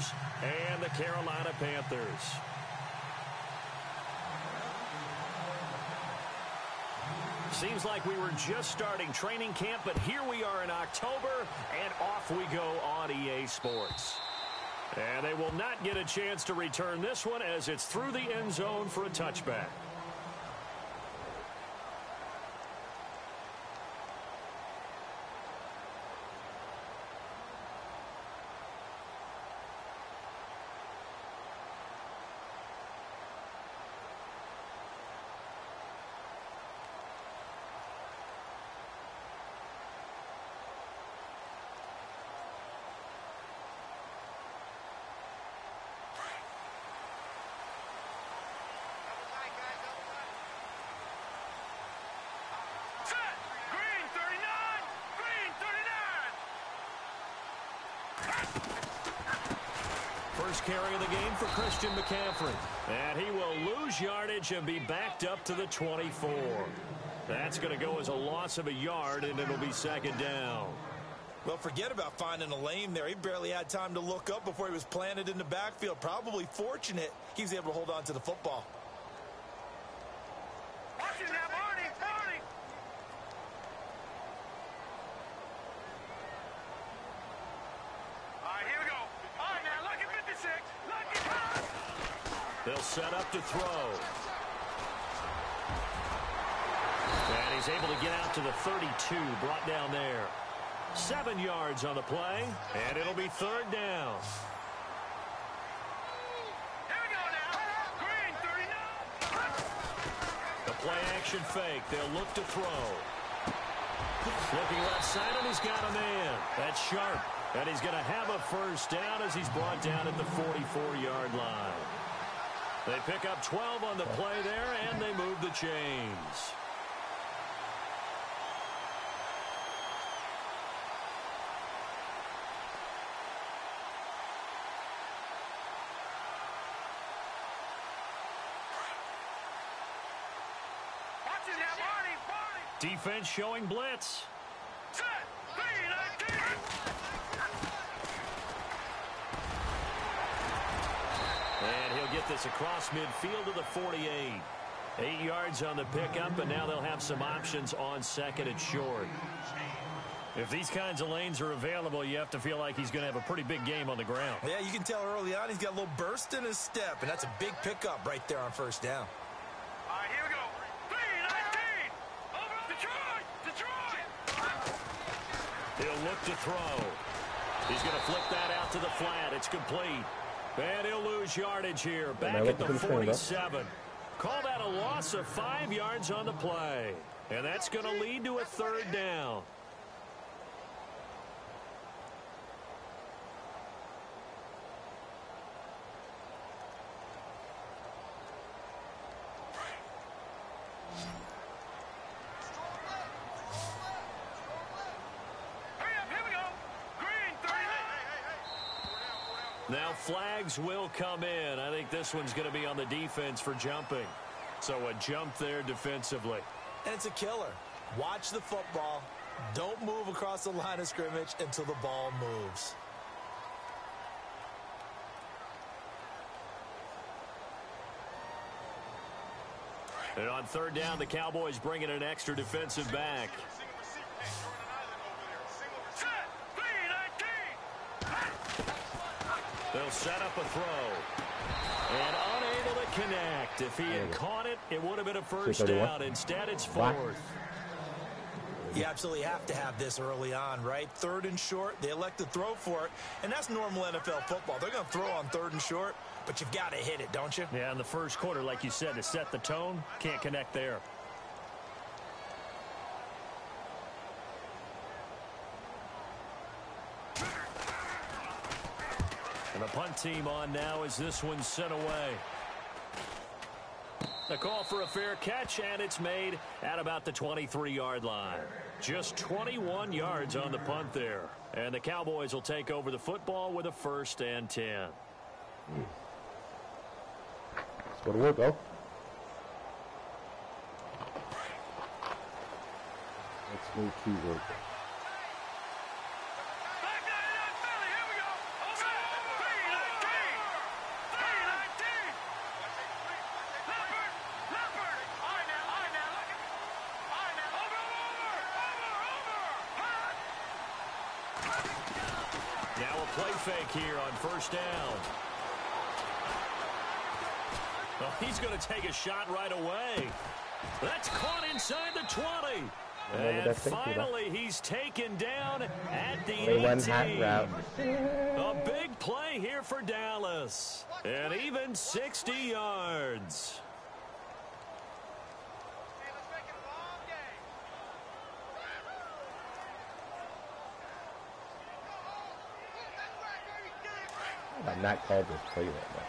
Chargers and the Carolina Panthers. Seems like we were just starting training camp, but here we are in October, and off we go on EA Sports. And they will not get a chance to return this one as it's through the end zone for a touchback. First carry of the game for Christian McCaffrey. And he will lose yardage and be backed up to the 24. That's going to go as a loss of a yard, and it'll be second down. Well, forget about finding a lane there. He barely had time to look up before he was planted in the backfield. Probably fortunate he was able to hold on to the football. Watch it now, Marty! All right, here we go. All right, now, look at 56. Look at... They'll set up to throw. And he's able to get out to the 32, brought down there. 7 yards on the play, and it'll be third down. Here we go now. Green, 39. The play-action fake. They'll look to throw. Looking left side, and he's got a man. That's sharp. And he's going to have a first down as he's brought down at the 44-yard line. They pick up 12 on the play there, and they move the chains. Watch it now, Marty! Defense showing blitz. Set! Green, 19. And he'll get this across midfield to the 48. 8 yards on the pickup, and now they'll have some options on second and short. If these kinds of lanes are available, you have to feel like he's going to have a pretty big game on the ground. Yeah, you can tell early on he's got a little burst in his step, and that's a big pickup right there on first down. All right, here we go. 3-19. Over Detroit! He'll look to throw. He's going to flick that out to the flat. It's complete. And he'll lose yardage here. Back at the 47. Call that a loss of 5 yards on the play. And that's going to lead to a third down. Now flags will come in. I think this one's going to be on the defense for jumping. So a jump there defensively. And it's a killer. Watch the football. Don't move across the line of scrimmage until the ball moves. And on third down, the Cowboys bring in an extra defensive back. They'll set up a throw. And unable to connect. If he had caught it, it would have been a first down. Instead, it's fourth. You absolutely have to have this early on, right? Third and short, they elect to throw for it. And that's normal NFL football. They're going to throw on third and short, but you've got to hit it, don't you? Yeah, in the first quarter, like you said, to set the tone, can't connect there. And the punt team on now as this one's sent away. The call for a fair catch, and it's made at about the 23-yard line. Just 21 yards on the punt there. And the Cowboys will take over the football with a 1st and 10. It's going to work, though. Let's move to work. play fake here on first down. Well, he's going to take a shot right away. That's caught inside the 20. And finally, he's taken down at the 18. A big play here for Dallas. And even 60 yards. I've not called this play right now.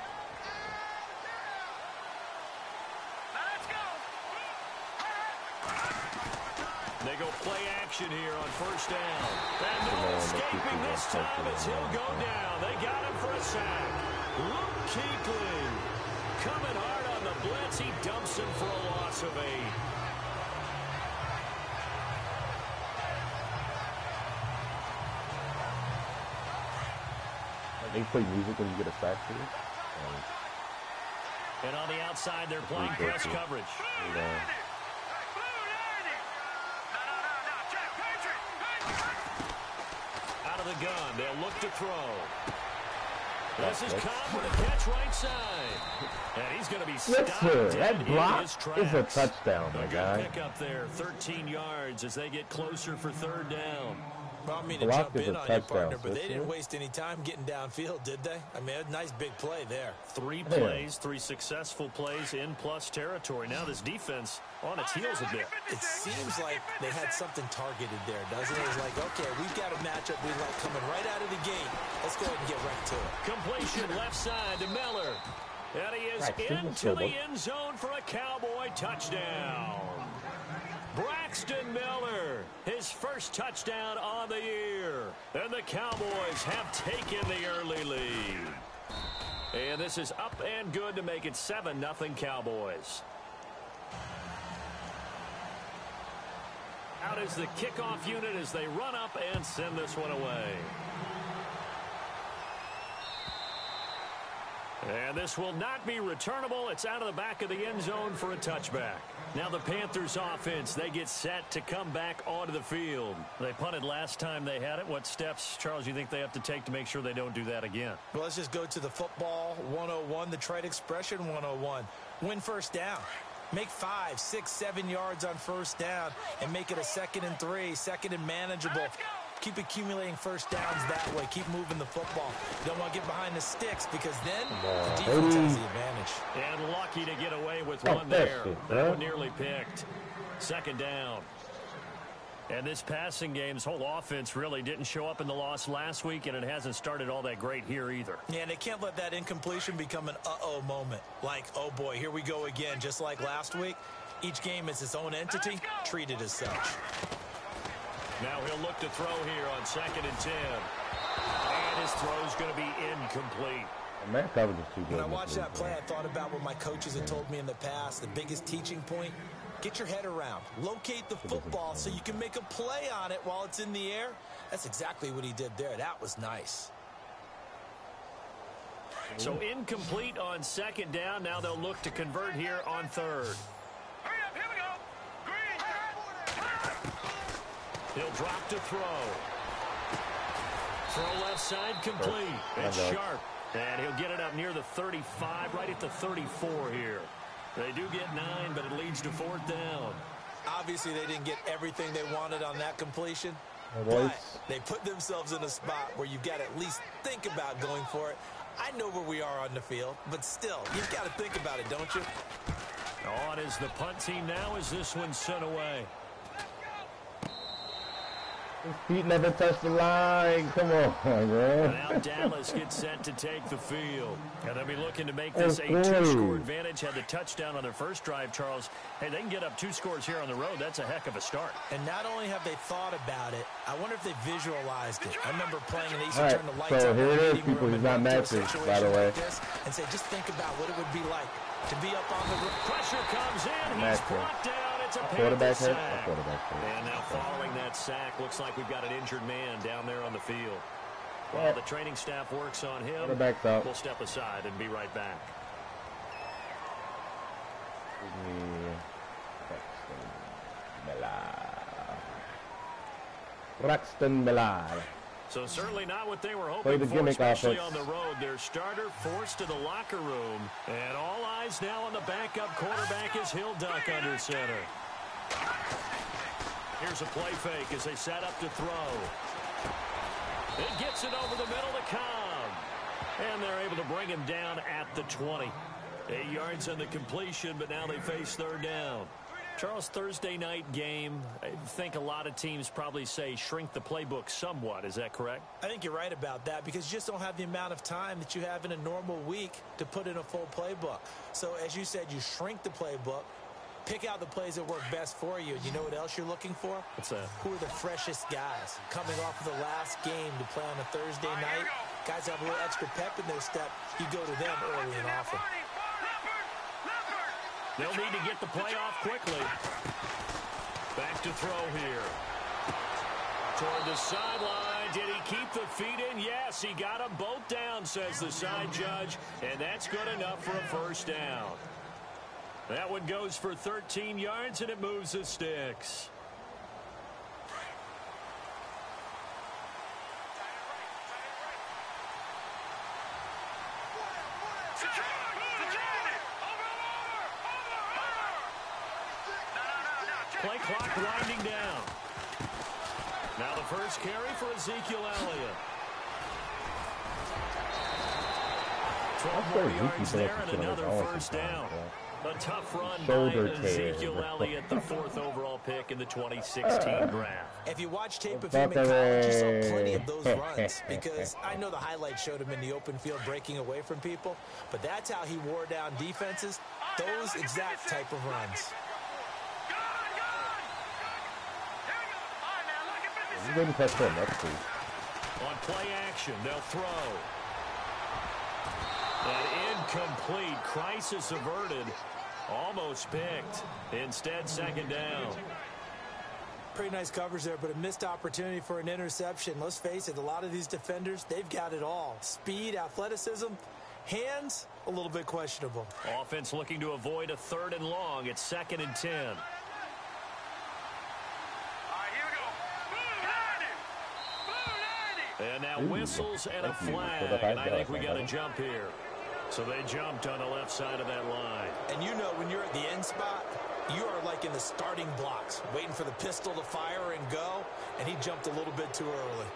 They go play action here on first down. And no escaping this time as he'll go down. They got him for a sack. Luke Kuechly coming hard on the blitz. He dumps him for a loss of 8. They play music when you get a sack here. And on the outside, they're playing press coverage. Out of the gun, they'll look to throw. This is Cobb with a catch right side. And he's going to be stopped dead in his tracks. Is a touchdown, my guy. Pick up there, 13 yards as they get closer for third down. Well, I mean to jump in on your partner, but they didn't waste any time getting downfield, did they? I mean, a nice big play there. 3 plays, 3 successful plays in plus territory. Now this defense on its heels a bit. It seems like they had something targeted there, doesn't it? It's like, okay, we've got a matchup we like coming right out of the gate. Let's go ahead and get right to it. Completion left side to Miller. And he is into the end zone for a Cowboy touchdown. Braxton Miller, his first touchdown on the year. And the Cowboys have taken the early lead. And this is up and good to make it 7-0 Cowboys. Out is the kickoff unit as they run up and send this one away. And this will not be returnable. It's out of the back of the end zone for a touchback. Now the Panthers offense, they get set to come back onto the field. They punted last time they had it. What steps, Charles, you think they have to take to make sure they don't do that again? Well, let's just go to the football 101, the trade expression 101. Win first down. Make 5, 6, 7 yards on first down and make it a 2nd and 3, 2nd and manageable. Keep accumulating first downs that way. Keep moving the football. You don't want to get behind the sticks because then the defense has the advantage. And lucky to get away with one there. That one nearly picked. 2nd down. And this passing game's whole offense really didn't show up in the loss last week, and it hasn't started all that great here either. Yeah, and they can't let that incompletion become an uh-oh moment. Like, oh boy, here we go again, just like last week. Each game is its own entity, treated as such. Now he'll look to throw here on 2nd and 10. And his throw's going to be incomplete. Man coverage is too good. When I watched that play, I thought about what my coaches had told me in the past. The biggest teaching point, get your head around. Locate the football so you can make a play on it while it's in the air. That's exactly what he did there. That was nice. So incomplete on 2nd down. Now they'll look to convert here on 3rd. Hurry up, here we go. Green. He'll drop to throw. Throw left side complete. It's sharp. And he'll get it up near the 35, right at the 34 here. They do get 9, but it leads to 4th down. Obviously, they didn't get everything they wanted on that completion. But they put themselves in a spot where you've got to at least think about going for it. I know where we are on the field, but still, you've got to think about it, don't you? On is the punt team now as this one's sent away. His feet never touch the line. Come on, man. Now Dallas gets set to take the field. And they'll be looking to make this a 2-score advantage. Had the touchdown on their first drive, Charles. Hey, they can get up 2 scores here on the road. That's a heck of a start. And not only have they thought about it, I wonder if they visualized it. I remember playing and they used to turn the lights so up here in it the is, meeting people. room He's and not run through a matching, situation by the way. like this and say, just think about what it would be like to be up on the pressure comes in. He's brought down. It's a quarterback sack. And now following that sack, looks like we've got an injured man down there on the field. While the training staff works on him, we'll step aside and be right back. Braxton Miller. So certainly not what they were Play hoping the for, gimmick especially offense. on the road. Their starter forced to the locker room. And all eyes now on the backup quarterback as he'll duck under center. Here's a play fake as they set up to throw. It gets it over the middle to Cobb. And they're able to bring him down at the 20. 8 yards on the completion, but now they face third down. Charles, Thursday night game, I think a lot of teams probably say shrink the playbook somewhat. Is that correct? I think you're right about that because you just don't have the amount of time that you have in a normal week to put in a full playbook. So as you said, you shrink the playbook, pick out the plays that work best for you. You know what else you're looking for? What's that? Who are the freshest guys coming off of the last game to play on a Thursday night? Guys have a little extra pep in their step. You go to them early and often. They'll need to get the play off quickly. Back to throw here. Toward the sideline. Did he keep the feet in? Yes, he got them both down, says the side judge. And that's good enough for a first down. That one goes for 13 yards, and it moves the sticks. Play clock winding down. Now the first carry for Ezekiel Elliott. 12 more yards there and another first down. A tough run by Ezekiel Elliott, the 4th overall pick in the 2016 draft. If you watch tape of him in college, you saw plenty of those runs because I know the highlights showed him in the open field breaking away from people, but that's how he wore down defenses, those exact type of runs. He's going to catch him next week. On play action, they'll throw. An incomplete, crisis averted, almost picked. Instead, second down. Pretty nice coverage there, but a missed opportunity for an interception. Let's face it, a lot of these defenders, they've got it all. Speed, athleticism, hands, a little bit questionable. Offense looking to avoid a 3rd and long. It's 2nd and 10. And now whistles and a flag, and I think we got a jump here. So they jumped on the left side of that line. And you know when you're at the end spot, you are like in the starting blocks, waiting for the pistol to fire and go, and he jumped a little bit too early.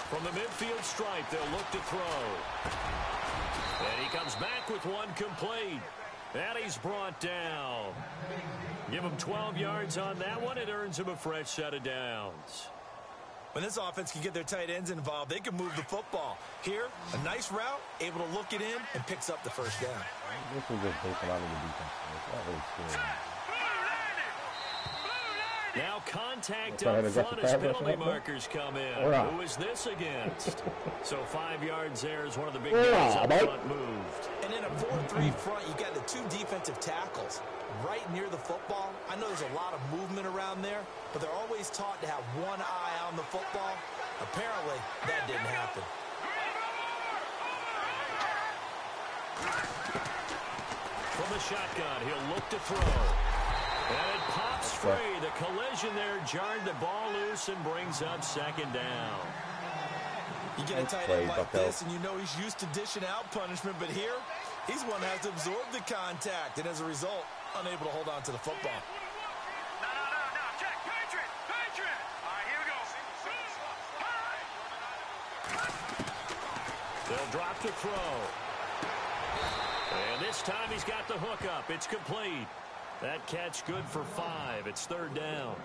From the midfield stripe, they'll look to throw. And he comes back with one complete. And he's brought down. Give him 12 yards on that one. It earns him a fresh set of downs. When this offense can get their tight ends involved, they can move the football. Here, a nice route, able to look it in, and picks up the first down. This is just taking out of the defense. It's not really scary. Now contact up front as penalty markers come in. Who is this against? So 5 yards there is one of the big guys up front moved. And in a 4-3 front, you got the 2 defensive tackles right near the football. I know there's a lot of movement around there, but they're always taught to have one eye on the football. Apparently, that didn't happen. From the shotgun, he'll look to throw. And it pops free. The collision there jarred the ball loose and brings up second down. You get a tight end like this, and you know he's used to dishing out punishment, but here, he's one that has to absorb the contact, and as a result, unable to hold on to the football. No, check, Patriot! All right, here we go. They'll drop to throw. And this time he's got the hook up. It's complete. That catch good for 5. It's 3rd down.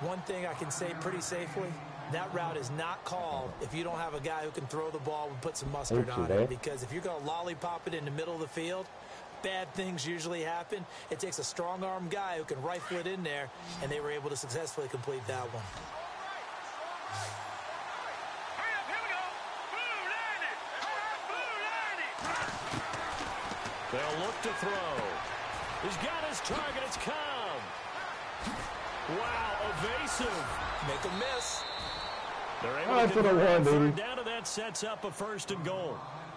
One thing I can say pretty safely, that route is not called if you don't have a guy who can throw the ball and put some mustard on it. Because if you're going to lollipop it in the middle of the field, bad things usually happen. It takes a strong-arm guy who can rifle it in there, and they were able to successfully complete that one. Hurry up, here we go. They'll look to throw. He's got his target. It's Cobb. Wow, evasive. Make a miss. They're able to convert third down, and that sets up a 1st and goal.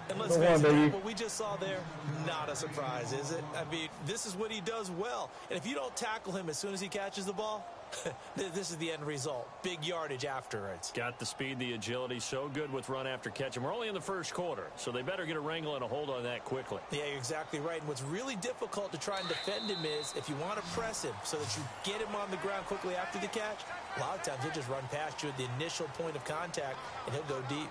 And let's face it, what we just saw there, not a surprise, is it? I mean, this is what he does well. And if you don't tackle him as soon as he catches the ball, this is the end result. Big yardage afterwards. Got the speed, the agility, so good with run after catch. And we're only in the first quarter, so they better get a wrangle and a hold on that quickly. Yeah, you're exactly right. And what's really difficult to try and defend him is if you want to press him so that you get him on the ground quickly after the catch, a lot of times he'll just run past you at the initial point of contact, and he'll go deep.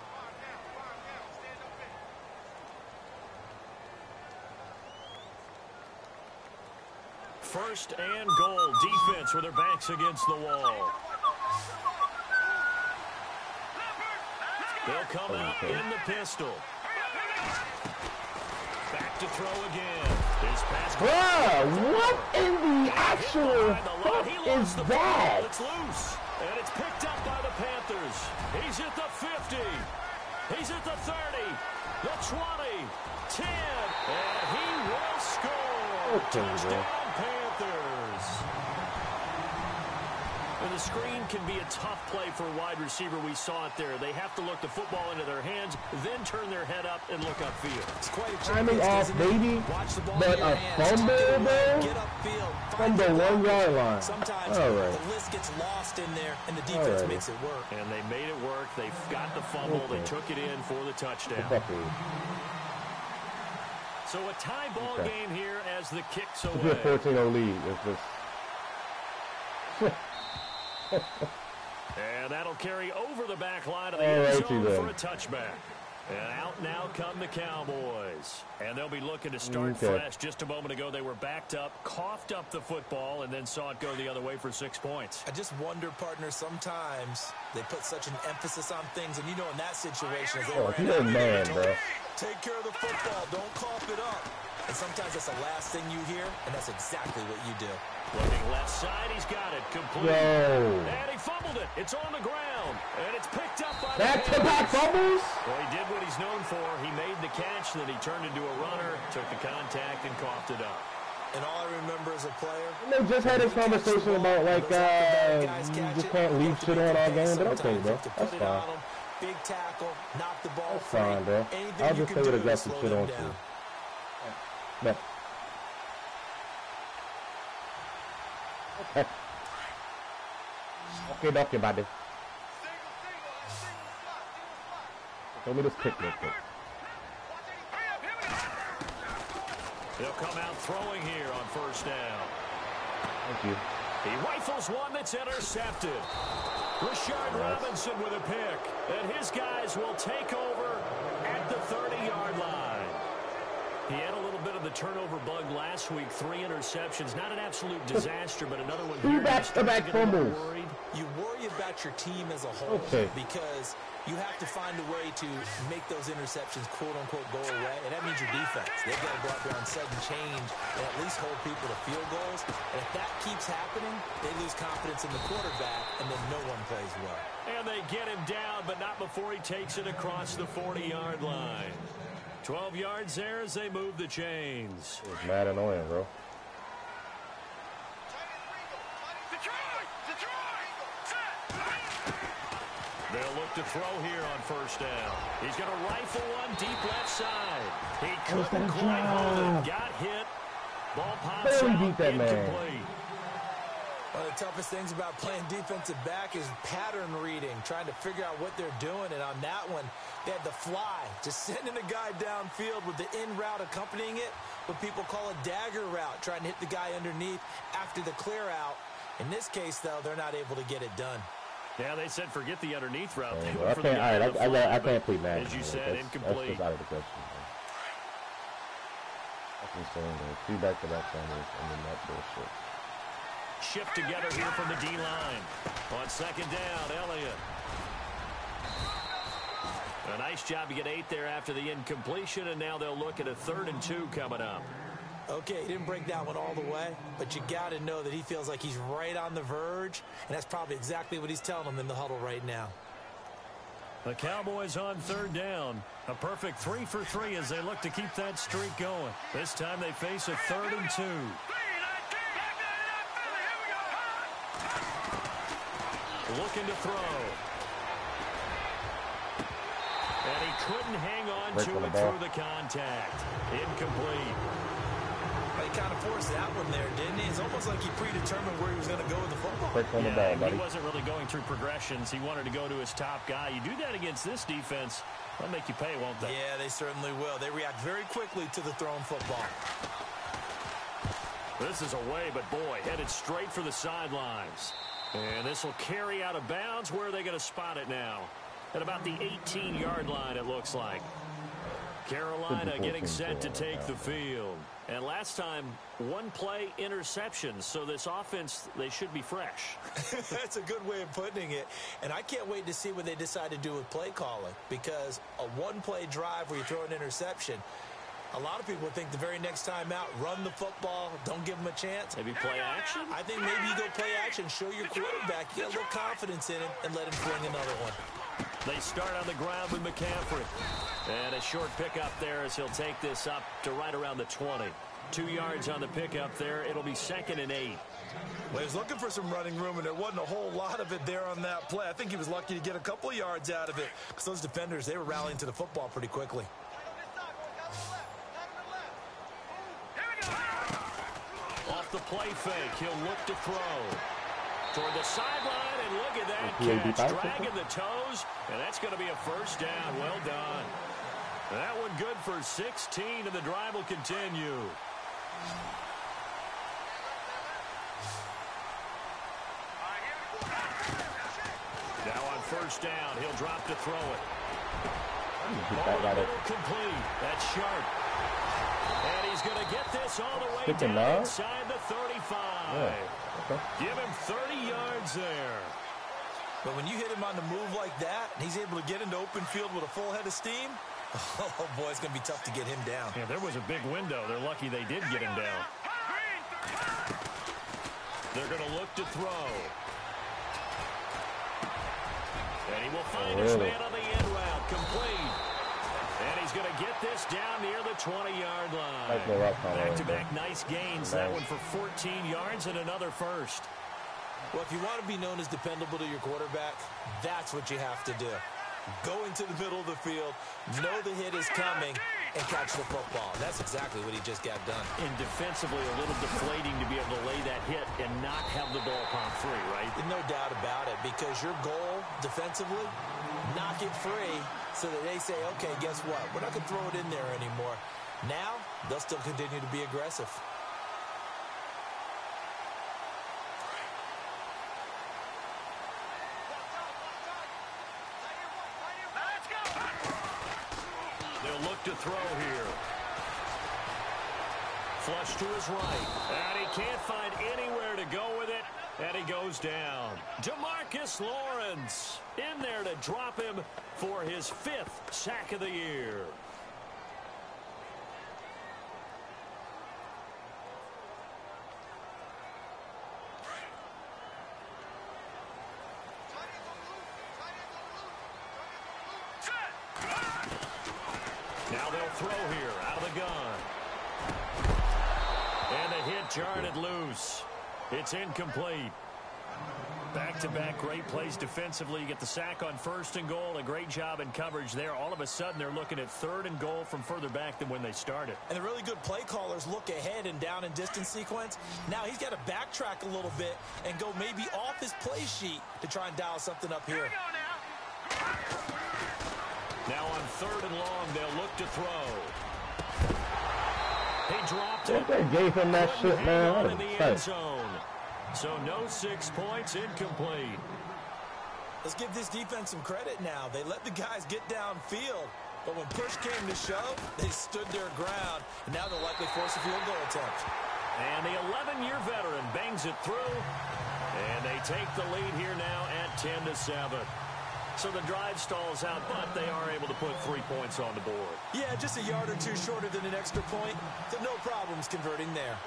First and goal. Defense with their backs against the wall. They'll come out in the pistol. Back to throw again. His pass. What in the actual fuck is that? It's loose. And it's picked up by the Panthers. He's at the 50. He's at the 30. The 20. 10. And he will score. Touchdown, Panthers. And the screen can be a tough play for a wide receiver. We saw it there. They have to look the football into their hands, then turn their head up and look upfield. It's quite a timing off, baby. Watch the ball but a fumble, bro, get upfield from the 1 yard line. Sometimes the list gets lost in there, and the defense makes it work. And they made it work. They got the fumble. They took it in for the touchdown. So a tie ball game here as the kicks away. It's a 14-0 lead. It's just... And that'll carry over the back line of the end zone for a touchback. And out now come the Cowboys. And they'll be looking to start fresh. Just a moment ago, they were backed up, coughed up the football, and then saw it go the other way for 6 points. I just wonder, partner, sometimes they put such an emphasis on things. And, you know, in that situation, as they bro. Take care of the football. Don't cough it up. And sometimes that's the last thing you hear, and that's exactly what you do. Looking left side, he's got it complete. And he fumbled it. It's on the ground. And it's picked up by the back-to-back fumbles? Well, he did what he's known for. He made the catch, then he turned into a runner, took the contact, and coughed it up. And all I remember as a player... They just had this conversation about, like, you just can't leave shit on all game, but okay, bro. That's fine. Big tackle, knock the ball free. That's fine, bro. I'll just say what aggressive shit on you. No. Okay, buddy. Let me just pick real quick. They'll come out throwing here on first down. Thank you. He rifles one that's intercepted. Rashard Robinson with a pick. And his guys will take over at the 30-yard line. He had a little bit of the turnover bug last week. 3 interceptions. Not an absolute disaster, but another one here. 2 back-to-back fumbles. You worry about your team as a whole because you have to find a way to make those interceptions, quote-unquote, go away. And that means your defense. They've got to go out there on sudden change and at least hold people to field goals. And if that keeps happening, they lose confidence in the quarterback, and then no one plays well. And they get him down, but not before he takes it across the 40-yard line. 12 yards there as they move the chains. It's mad annoying, bro. They'll look to throw here on first down. He's going to rifle one deep left side. He couldn't quite hold it. Got hit. Ball pops out, incomplete. One of the toughest things about playing defensive back is pattern reading, trying to figure out what they're doing. And on that one, they had the fly, just sending a guy downfield with the in route accompanying it, what people call a dagger route, trying to hit the guy underneath after the clear out. In this case, though, they're not able to get it done. Yeah, they said forget the underneath route. I can't plead that. As you said, incomplete. That's out of the question. That's insane, though. 2 back-to-back fumbles and then that bullshit. Shift together here from the D-line. On second down, Elliott. A nice job to get 8 there after the incompletion, and now they'll look at a 3rd and 2 coming up. Okay, he didn't break that one all the way, but you got to know that he feels like he's right on the verge, and that's probably exactly what he's telling them in the huddle right now. The Cowboys on third down. A perfect 3 for 3 as they look to keep that streak going. This time they face a 3rd and 2. Looking to throw. And he couldn't hang on to it through the contact. Incomplete. He kind of forced that one there, didn't he? It's almost like he predetermined where he was going to go with the football. He wasn't really going through progressions. He wanted to go to his top guy. You do that against this defense, they'll make you pay, won't they? Yeah, they certainly will. They react very quickly to the thrown football. This is away, but boy, headed straight for the sidelines. And this will carry out of bounds. Where are they going to spot it now? At about the 18-yard line, it looks like. Carolina getting set to take the field. And last time, one play interception. So this offense, they should be fresh. That's a good way of putting it. And I can't wait to see what they decide to do with play calling. Because a one-play drive where you throw an interception, a lot of people think the very next time out, run the football, don't give them a chance. Maybe play action? I think maybe you go play action, show your quarterback, you got a little confidence in him, and let him fling another one. They start on the ground with McCaffrey. And a short pickup there as he'll take this up to right around the 20. 2 yards on the pickup there. It'll be 2nd and 8. Well, he was looking for some running room, and there wasn't a whole lot of it there on that play. I think he was lucky to get a couple of yards out of it because those defenders, they were rallying to the football pretty quickly. Off the play fake, he'll look to throw. Toward the sideline, and look at that catch, dragging the toes, and that's going to be a first down. Well done. That one good for 16, and the drive will continue. Now on first down, he'll drop to throw it. Complete. That's sharp. And he's going to get this all the way down inside the 35. Yeah. Okay. Give him 30 yards there. But when you hit him on the move like that, and he's able to get into open field with a full head of steam, oh, boy, it's going to be tough to get him down. Yeah, there was a big window. They're lucky they did get him down. They're going to look to throw. And he will find his man on the end route. Complete. And he's going to get this down near the 20-yard line. Back-to-back nice gains. That one for 14 yards and another first. Well, if you want to be known as dependable to your quarterback, that's what you have to do. Go into the middle of the field, know the hit is coming, and catch the football. That's exactly what he just got done. And defensively, a little deflating to be able to lay that hit and not have the ball pop free, right? No doubt about it, because your goal defensively, knock it free so that they say, okay, guess what? We're not going to throw it in there anymore. Now, they'll still continue to be aggressive. They'll look to throw here. Flush to his right. And he can't find anywhere to go with it. And he goes down. DeMarcus Lawrence in there to drop him for his 5th sack of the year. Now they'll throw here out of the gun. And the hit jarred it loose. It's incomplete. Back-to-back great plays defensively. You get the sack on 1st and goal. A great job in coverage there. All of a sudden, they're looking at 3rd and goal from further back than when they started. And the really good play callers look ahead and down and distance sequence. Now he's got to backtrack a little bit and go maybe off his play sheet to try and dial something up here. Now on 3rd and long, they'll look to throw. He dropped it. They gave him that shit, man. In the end zone. So no 6 points, incomplete. Let's give this defense some credit now. They let the guys get downfield, but when push came to shove, they stood their ground, and now they'll likely force a field goal attempt. And the 11-year veteran bangs it through, and they take the lead here now at 10-7. So the drive stalls out, but they are able to put 3 points on the board. Yeah, just a yard or two shorter than an extra point, so no problems converting there.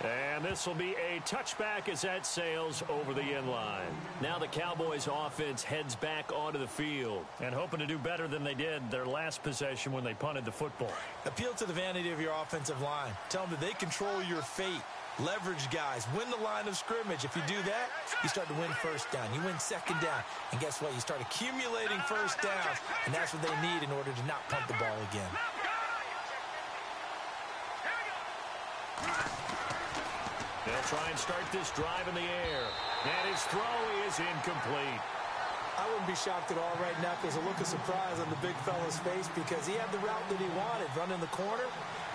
And this will be a touchback as that sails over the end line. Now the Cowboys offense heads back onto the field and hoping to do better than they did their last possession when they punted the football. Appeal to the vanity of your offensive line. Tell them that they control your fate. Leverage guys. Win the line of scrimmage. If you do that, you start to win first down. You win second down. And guess what? You start accumulating first downs. And that's what they need in order to not punt the ball again. They'll try and start this drive in the air. And his throw is incomplete. I wouldn't be shocked at all right now if there's a look of surprise on the big fella's face because he had the route that he wanted, running the corner.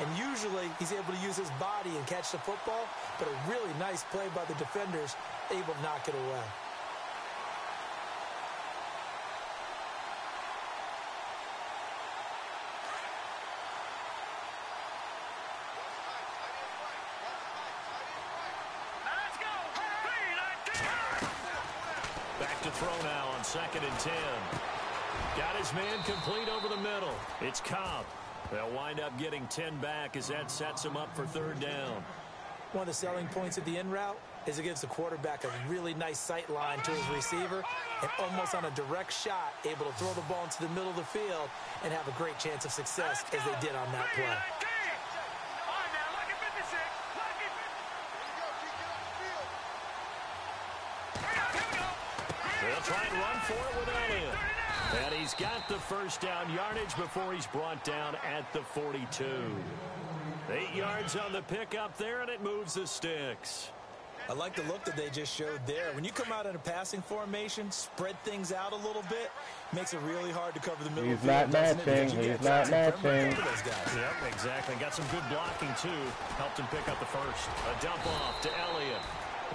And usually he's able to use his body and catch the football. But a really nice play by the defenders, able to knock it away. Back to throw now on 2nd and 10. Got his man complete over the middle. It's Cobb. They'll wind up getting 10 back as that sets him up for 3rd down. One of the selling points of the in route is it gives the quarterback a really nice sight line to his receiver and almost on a direct shot able to throw the ball into the middle of the field and have a great chance of success as they did on that play. They'll try and run for it without him. And he's got the first down yardage before he's brought down at the 42. 8 yards on the pickup there, and it moves the sticks. I like the look that they just showed there. When you come out in a passing formation, spread things out a little bit, makes it really hard to cover the middle of the field. He's not matching. He's not matching. Yep, exactly. Got some good blocking, too. Helped him pick up the first. A dump off to Elliott.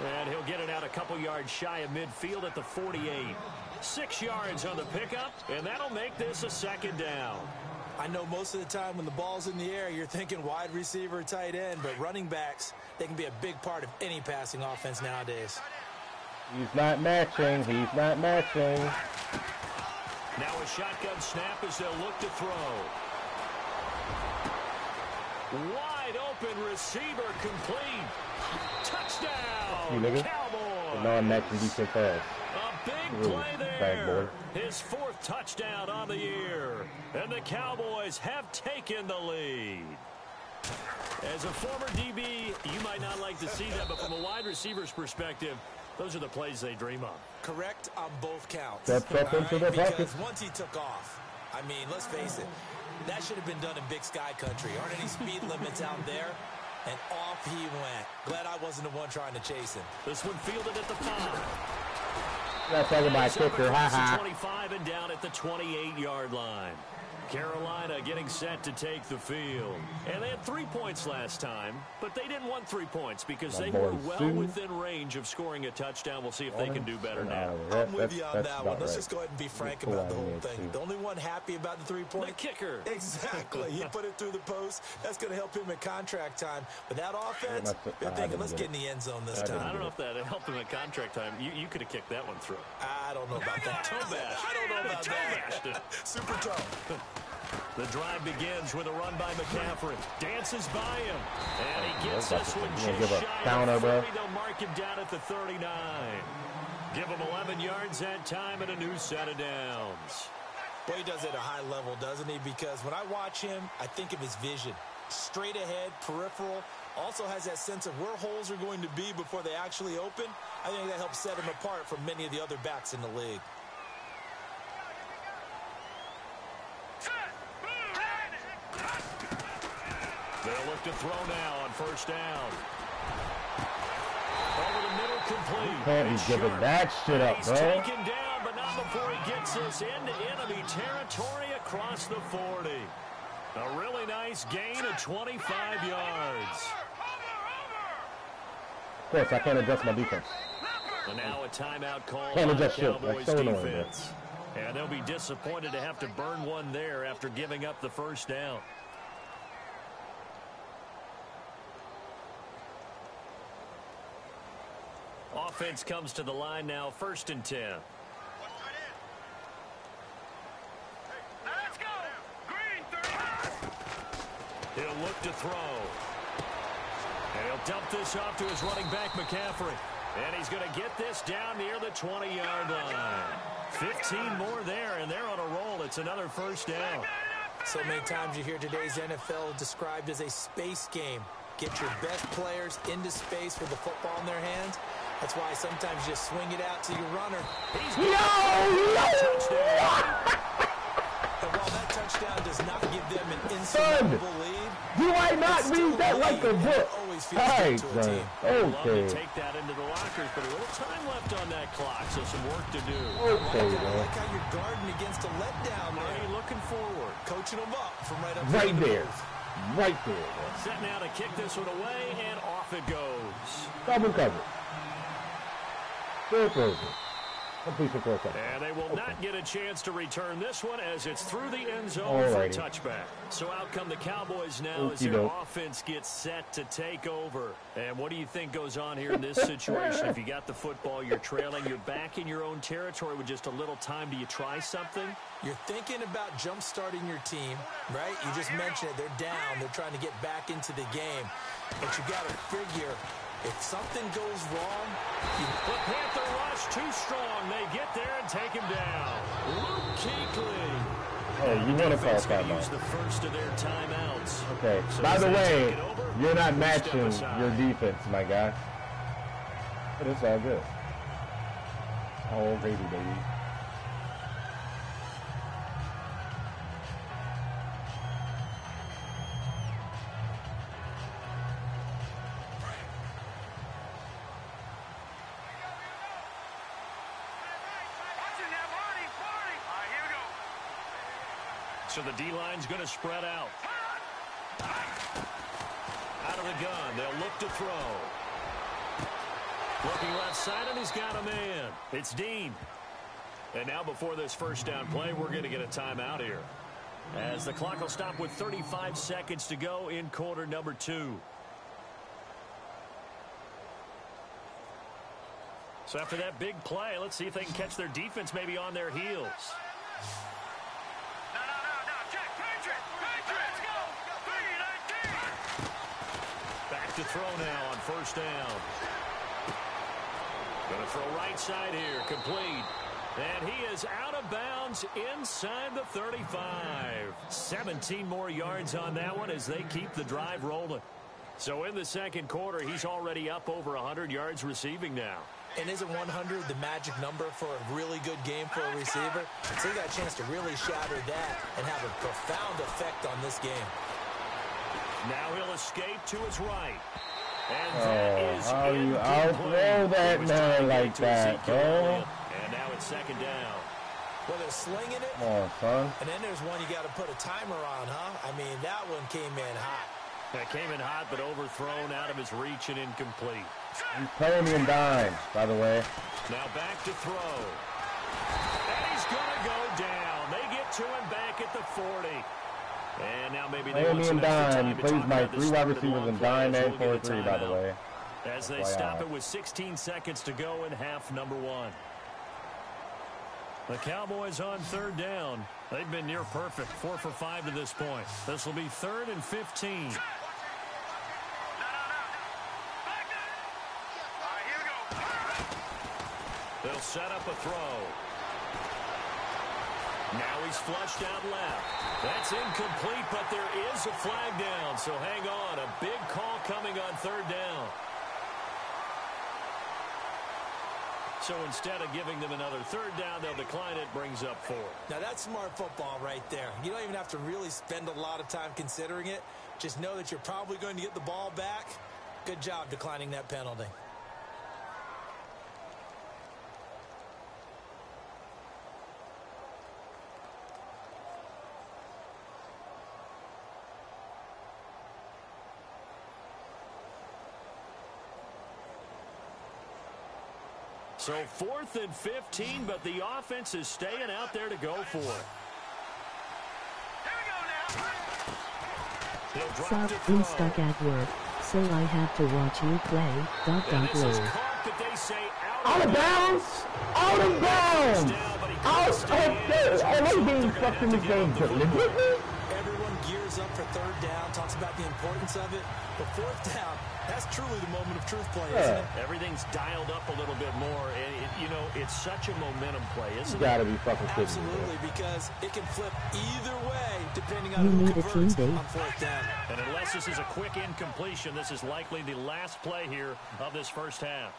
And he'll get it out a couple yards shy of midfield at the 48. 6 yards on the pickup, and that'll make this a 2nd down. I know most of the time when the ball's in the air, you're thinking wide receiver, tight end, but running backs, they can be a big part of any passing offense nowadays. He's not matching. He's not matching. Now a shotgun snap as they'll look to throw. Wide open receiver complete. Touchdown, Cowboys. Non-matching defense pass. A big play there. His 4th touchdown on the year. And the Cowboys have taken the lead. As a former DB, you might not like to see that, but from a wide receiver's perspective, those are the plays they dream of. Correct on both counts. That's up into the bucket. Because once he took off, I mean, let's face it, that should have been done in Big Sky country. Aren't any speed limits out there? And off he went. Glad I wasn't the one trying to chase him. This one fielded at the 5. That's talking about kicker. Ha 25 and down at the 28-yard line. Carolina getting set to take the field. And they had 3 points last time, but they didn't want 3 points because they were well within range of scoring a touchdown. We'll see if they can do better now. I'm with you on that one. Let's just go ahead and be frank about the whole thing. The only one happy about the 3 points? The kicker. Exactly. He put it through the post. That's going to help him at contract time. But that offense, they're thinking, let's get in the end zone this time. I don't know if that helped him at contract time. You could have kicked that one through. I don't know about that. Toe bash. I don't know about that. Super toe. The drive begins with a run by McCaffrey. Dances by him. And he gets this one just shy of 30. They'll mark him down at the 39. Give him 11 yards that time and a new set of downs. Well, he does it at a high level, doesn't he? Because when I watch him, I think of his vision. Straight ahead, peripheral. Also has that sense of where holes are going to be before they actually open. I think that helps set him apart from many of the other backs in the league. They'll look to throw now on 1st down. Over the middle, complete. Can't be giving that shit up, bro. He's taken down, but not before he gets this into enemy territory across the 40. A really nice gain of 25 yards. Of course, I can't adjust my defense. And now a timeout call Can't on the adjust shit. Cowboys That's so annoying, defense. And they'll be disappointed to have to burn one there after giving up the 1st down. Offense comes to the line now, 1st and 10. Let's go. Green 30. He'll look to throw. And he'll dump this off to his running back, McCaffrey. And he's going to get this down near the 20-yard line. 15 more there, and they're on a roll. It's another first down. So many times you hear today's NFL described as a space game. Get your best players into space with the football in their hands. That's why sometimes you just swing it out to your runner. And while that touchdown does not give them an insurmountable lead, do I not read that like a book? Hey, son. Okay. Take that into the lockers, but a little time left on that clock, so some work to do. Okay, I like how you're guarding against a letdown there. Marty looking forward. Coaching them up from right up right there. Right there. Set now to kick this one away, and off it goes. Double cover. Full closing. Completion for a second. And they will not get a chance to return this one as it's through the end zone for a touchback. So out come the Cowboys now as their offense gets set to take over. And what do you think goes on here in this situation? If you got the football, you're trailing, you're back in your own territory with just a little time. Do you try something? You're thinking about jump-starting your team, right? You just mentioned it. They're down. They're trying to get back into the game. But you got to figure, if something goes wrong, the Panther rush too strong. They get there and take him down. Luke Kuechly. Oh, you want to call timeout. Use the first of their timeouts. Okay. So by the way, you're not matching your defense, my guy. But it's all good. Oh, baby, baby. So the D-line's going to spread out. Out of the gun, they'll look to throw. Looking left side, and he's got a man. It's Dean. And now before this first down play, we're going to get a timeout here, as the clock will stop with 35 seconds to go in quarter number 2. So after that big play, let's see if they can catch their defense maybe on their heels. To throw now on first down. Going to throw right side here, complete. And he is out of bounds inside the 35. 17 more yards on that one as they keep the drive rolling. So in the second quarter, he's already up over 100 yards receiving now. And isn't 100 the magic number for a really good game for a receiver? So he got a chance to really shatter that and have a profound effect on this game. Now he'll escape to his right. And that is how you outthrow that man like that, bro? And now it's second down. Well, they're slinging it. Come on, son. And then there's one you got to put a timer on, huh? I mean, that one came in hot. That came in hot, but overthrown out of his reach and incomplete. He's playing me in dime, by the way. Now back to throw. And he's going to go down. They get to him back at the 40. And now maybe they want some extra time to talk about this 3 wide receivers in dime and 4-3, by the way. As they stop it with 16 seconds to go in half number 1. The Cowboys on third down. They've been near perfect, 4 for 5 to this point. This will be 3rd and 15. They'll set up a throw. Now he's flushed out left. That's incomplete, but there is a flag down. So hang on. A big call coming on third down. So instead of giving them another third down, they'll decline it, brings up 4. Now that's smart football right there. You don't even have to really spend a lot of time considering it. Just know that you're probably going to get the ball back. Good job declining that penalty. So 4th and 15, but the offense is staying out there to go for it. Sup, I'm stuck at work, so I have to watch you play. Out of bounds! Out of bounds! Out of bounds! Am I being stuck in this game deliberately? Everyone gears up for third down, talks about the importance of it. But fourth down, That's truly the moment of truth play, isn't it? Everything's dialed up a little bit more. And, you know, it's such a momentum play, isn't it? You gotta be fucking kidding me. Absolutely, because it can flip either way depending on You who need a converts team, Dave. on fourth down. And unless this is a quick incompletion, this is likely the last play here of this first half.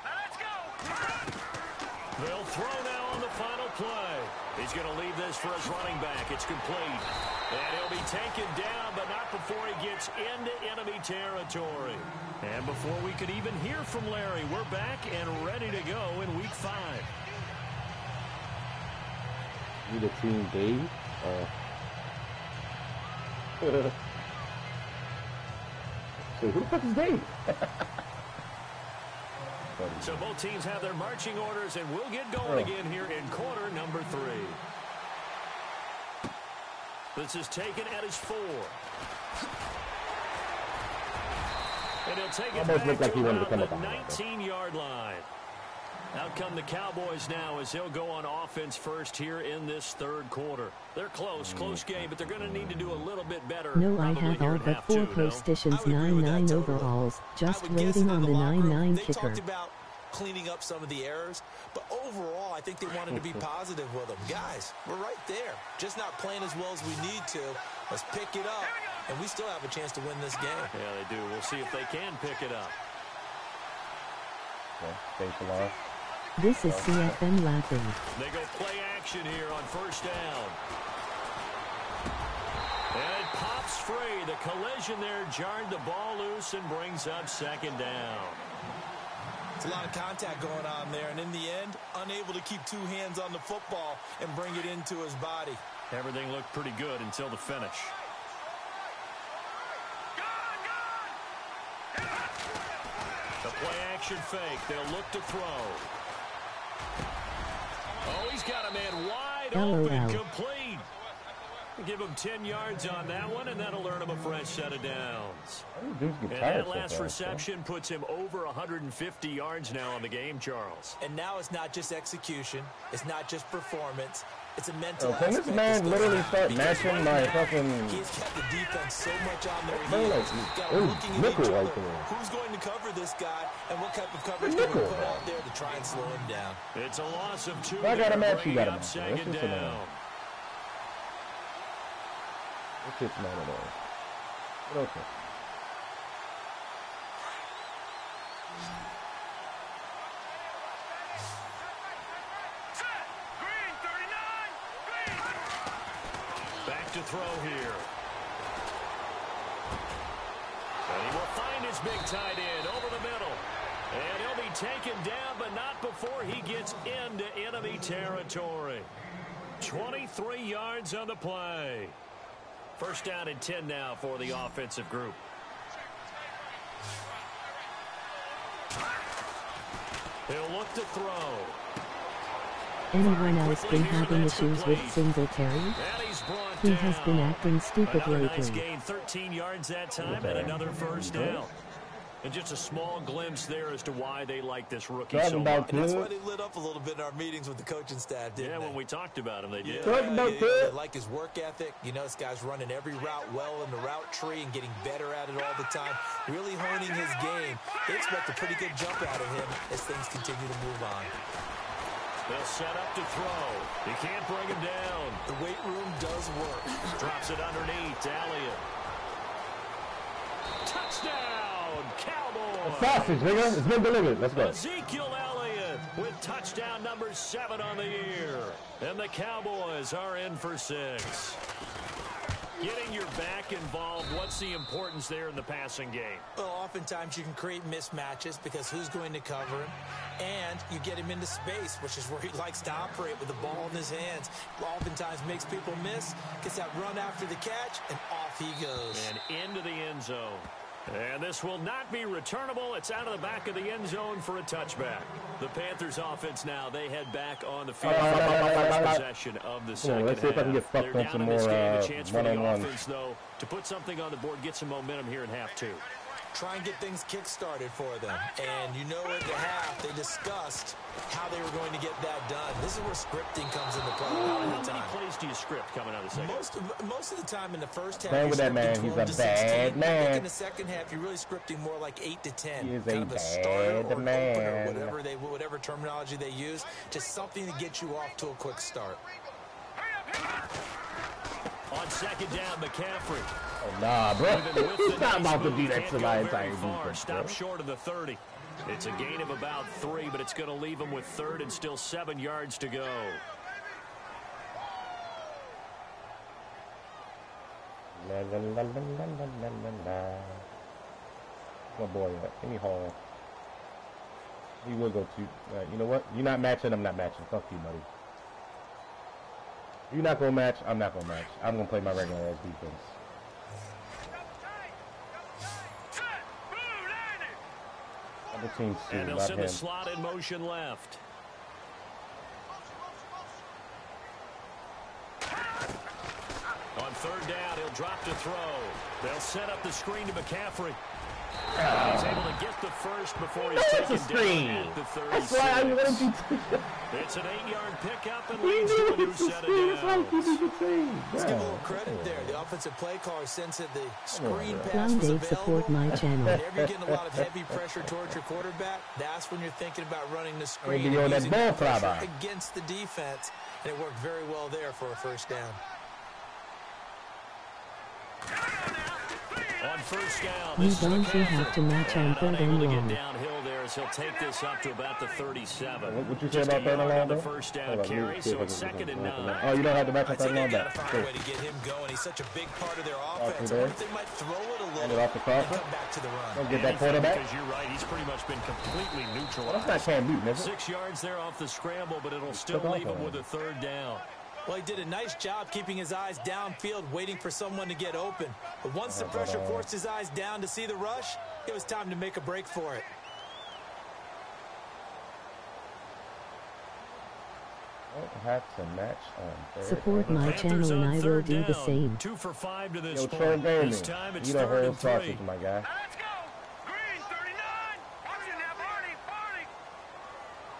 Let's go. They'll throw now on the final play. He's going to leave this for his running back. It's complete. And he'll be taken down, but not before he gets into enemy territory. And before we could even hear from Larry, we're back and ready to go in Week 5. Need a team, Dave? So who the fuck is Dave? So both teams have their marching orders, and we'll get going again here in quarter number 3. This is taken at his 4. And he'll take it back like to he wanted to about come the up 19-yard line. Out come the Cowboys now as they'll go on offense first here in this third quarter. They're close game, but they're going to need to do a little bit better. No, I have all but 4 post-stations 9-9 overalls, just waiting on the 9-9 They kicker. talked about cleaning up some of the errors, but overall, I think they wanted to be positive with them. Guys, we're right there. Just not playing as well as we need to. Let's pick it up, and we still have a chance to win this game. Yeah, they do. We'll see if they can pick it up. Okay, thanks a lot. This is CFM laughing. They go play action here on first down. And it pops free. The collision there jarred the ball loose and brings up second down. It's a lot of contact going on there, and in the end, unable to keep 2 hands on the football and bring it into his body. Everything looked pretty good until the finish. The play action fake. They'll look to throw. Oh, he's got a man wide open, complete. Give him 10 yards on that one, and that'll earn him a fresh set of downs. And that last reception puts him over 150 yards now on the game, Charles. And now it's not just execution. It's not just performance. It's a mental Can this man literally start matching my fucking... He's kept the defense so much on their heels. looking at each other. Who's going to cover this guy, and what type of coverage can we put out there to try and slow him down? It's a loss of 2. I got a match, you got a match. Second down. Let's hit man of those. Okay. Back to throw here. And he will find his big tight end over the middle. And he'll be taken down, but not before he gets into enemy territory. 23 yards on the play. First down and 10 now for the offensive group. He'll look to throw. Anyone else been having issues with Singletary? He has been acting stupid Another lately. nice gain, 13 yards that time, and another first down. And just a small glimpse there as to why they like this rookie so much. That's why they lit up a little bit in our meetings with the coaching staff, didn't they? Yeah, when we talked about him, they did. They like his work ethic. You know, this guy's running every route well in the route tree and getting better at it all the time. Really honing his game. They expect a pretty good jump out of him as things continue to move on. They'll set up to throw. He can't bring him down. The weight room does work. Drops it underneath. Elliott. Touchdown, Cowboys. Sausage, nigga. It's been delivered. Let's go. Ezekiel Elliott with touchdown number 7 on the year. And the Cowboys are in for 6. Getting your back involved, what's the importance there in the passing game? Well, oftentimes you can create mismatches because who's going to cover him? And you get him into space, which is where he likes to operate with the ball in his hands. Oftentimes makes people miss, gets that run after the catch, and off he goes. And into the end zone. And this will not be returnable. It's out of the back of the end zone for a touchback. The Panthers offense now, they head back on the field for the first possession of the second let's see if I can get fucked on some more a chance for the one-on-one. offense, though, to put something on the board, get some momentum here in half 2. try and get things kick-started for them. And you know at the half, they discussed how they were going to get that done. This is where scripting comes into play. How many plays do you script coming out of the second? Most of the time in the first half, Playing with that man, he's a bad man. I think in the second half, you're really scripting more like 8 to 10. He is kind a of a starter or man. opener, whatever terminology they use. Just something to get you off to a quick start. On second down, McCaffrey. Oh, nah, bro. He's not about to do that to my entire defense, Stop short of the 30. It's a gain of about 3, but it's going to leave him with 3rd and still 7 yards to go. La, la, la, la, la, la, la. My boy, give me Hall. He will go to. You know what? You're not matching. I'm not matching. Fuck you, buddy. You're not gonna match. I'm not gonna match. I'm gonna play my regular ass defense. Other teams too, and they'll not send him. the slot in motion left. On 3rd down, he'll drop to throw. They'll set up the screen to McCaffrey. He's able to get the first before he's taken down at the 36. That's why I wanted you to. It's an 8-yard pickup and leads to a new set of downs. Let's give a little credit there. The offensive play caller sensed that the screen pass Long was Dave available. support my channel. Whenever you're getting a lot of heavy pressure towards your quarterback, that's when you're thinking about running the screen Maybe and on that using ball that pressure flyer. against the defense. And it worked very well there for a first down. On 1st down, You this is don't McCaffrey. have to match on 3rd Unable and to get long. downhill there as he'll take this up to about the 37. What you say Just about a 3rd and yard long, on the though? 1st down Hold on, carry, let me see so if I it's can- 2nd and 9. Oh, you don't have to match I on 3rd think and they long got to back. find Sure. a way to get him going. He's such a big part of their offense. I there. wonder if they might throw it a Hand little it off the and crossbar. come back to the run. Don't get that quarterback. Because you're right, he's pretty much been completely Well, neutralized. that's not Cam Newton, is it? 6 yards there off the scramble, but it'll still took off leave him already. with a 3rd down. Well, he did a nice job keeping his eyes downfield, waiting for someone to get open. But once the pressure forced his eyes down to see the rush, it was time to make a break for it. Don't have to match on 3rd. Support my channel and I will do the same. 2 for 5 to this Yo, point. Troy Gaming. This time it's You don't 3rd heard and 3. sausage, my guy. Let's go. Green 39. Watching that party.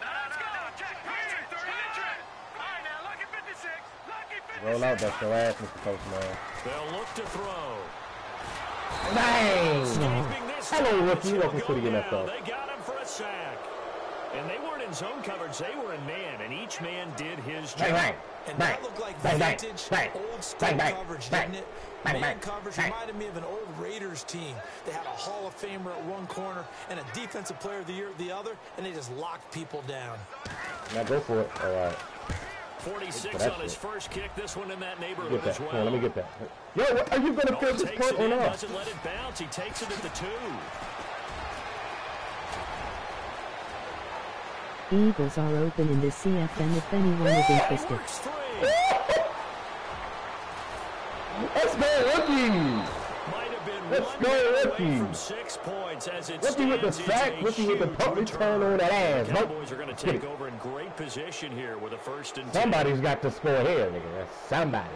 Let's go. Jack Patrick 33. All right, now lucky 56. Lucky 56. Roll out, that's your ass, Mr. Postman. They'll look to throw. Bang! Escaping this Hello, time, rookie. he'll Welcome go to the down. NFL. They got him for a sack. And they weren't in zone coverage. They were in man, and each man did his job. Bang, bang. And Bang. that looked like Bang, bang. vintage, Bang. old school Bang, bang. coverage, Bang. didn't it? Bang, Man bang. coverage Bang. reminded me of an old Raiders team. They had a Hall of Famer at one corner and a Defensive Player of the Year at the other, and they just locked people down. Now go for it. All right. 46 That's on his it. first kick. This one in that Get neighborhood that. as well. Come on, let me get that. Yo, what, are you going to No, fill he this takes punt it or in, not? doesn't let it bounce. He takes it at the 2. Eagles are open in the CFN if anyone is interested. Works free. Let's go, rookie! Might have been Let's one go, man away rookie. from 6 points as it Rookie with the stands. It's sack, a rookie with the huge punt return on that ass. The Cowboys are going to take over in great position here with a 1st and 10. Somebody's got to score here, nigga. That's somebody.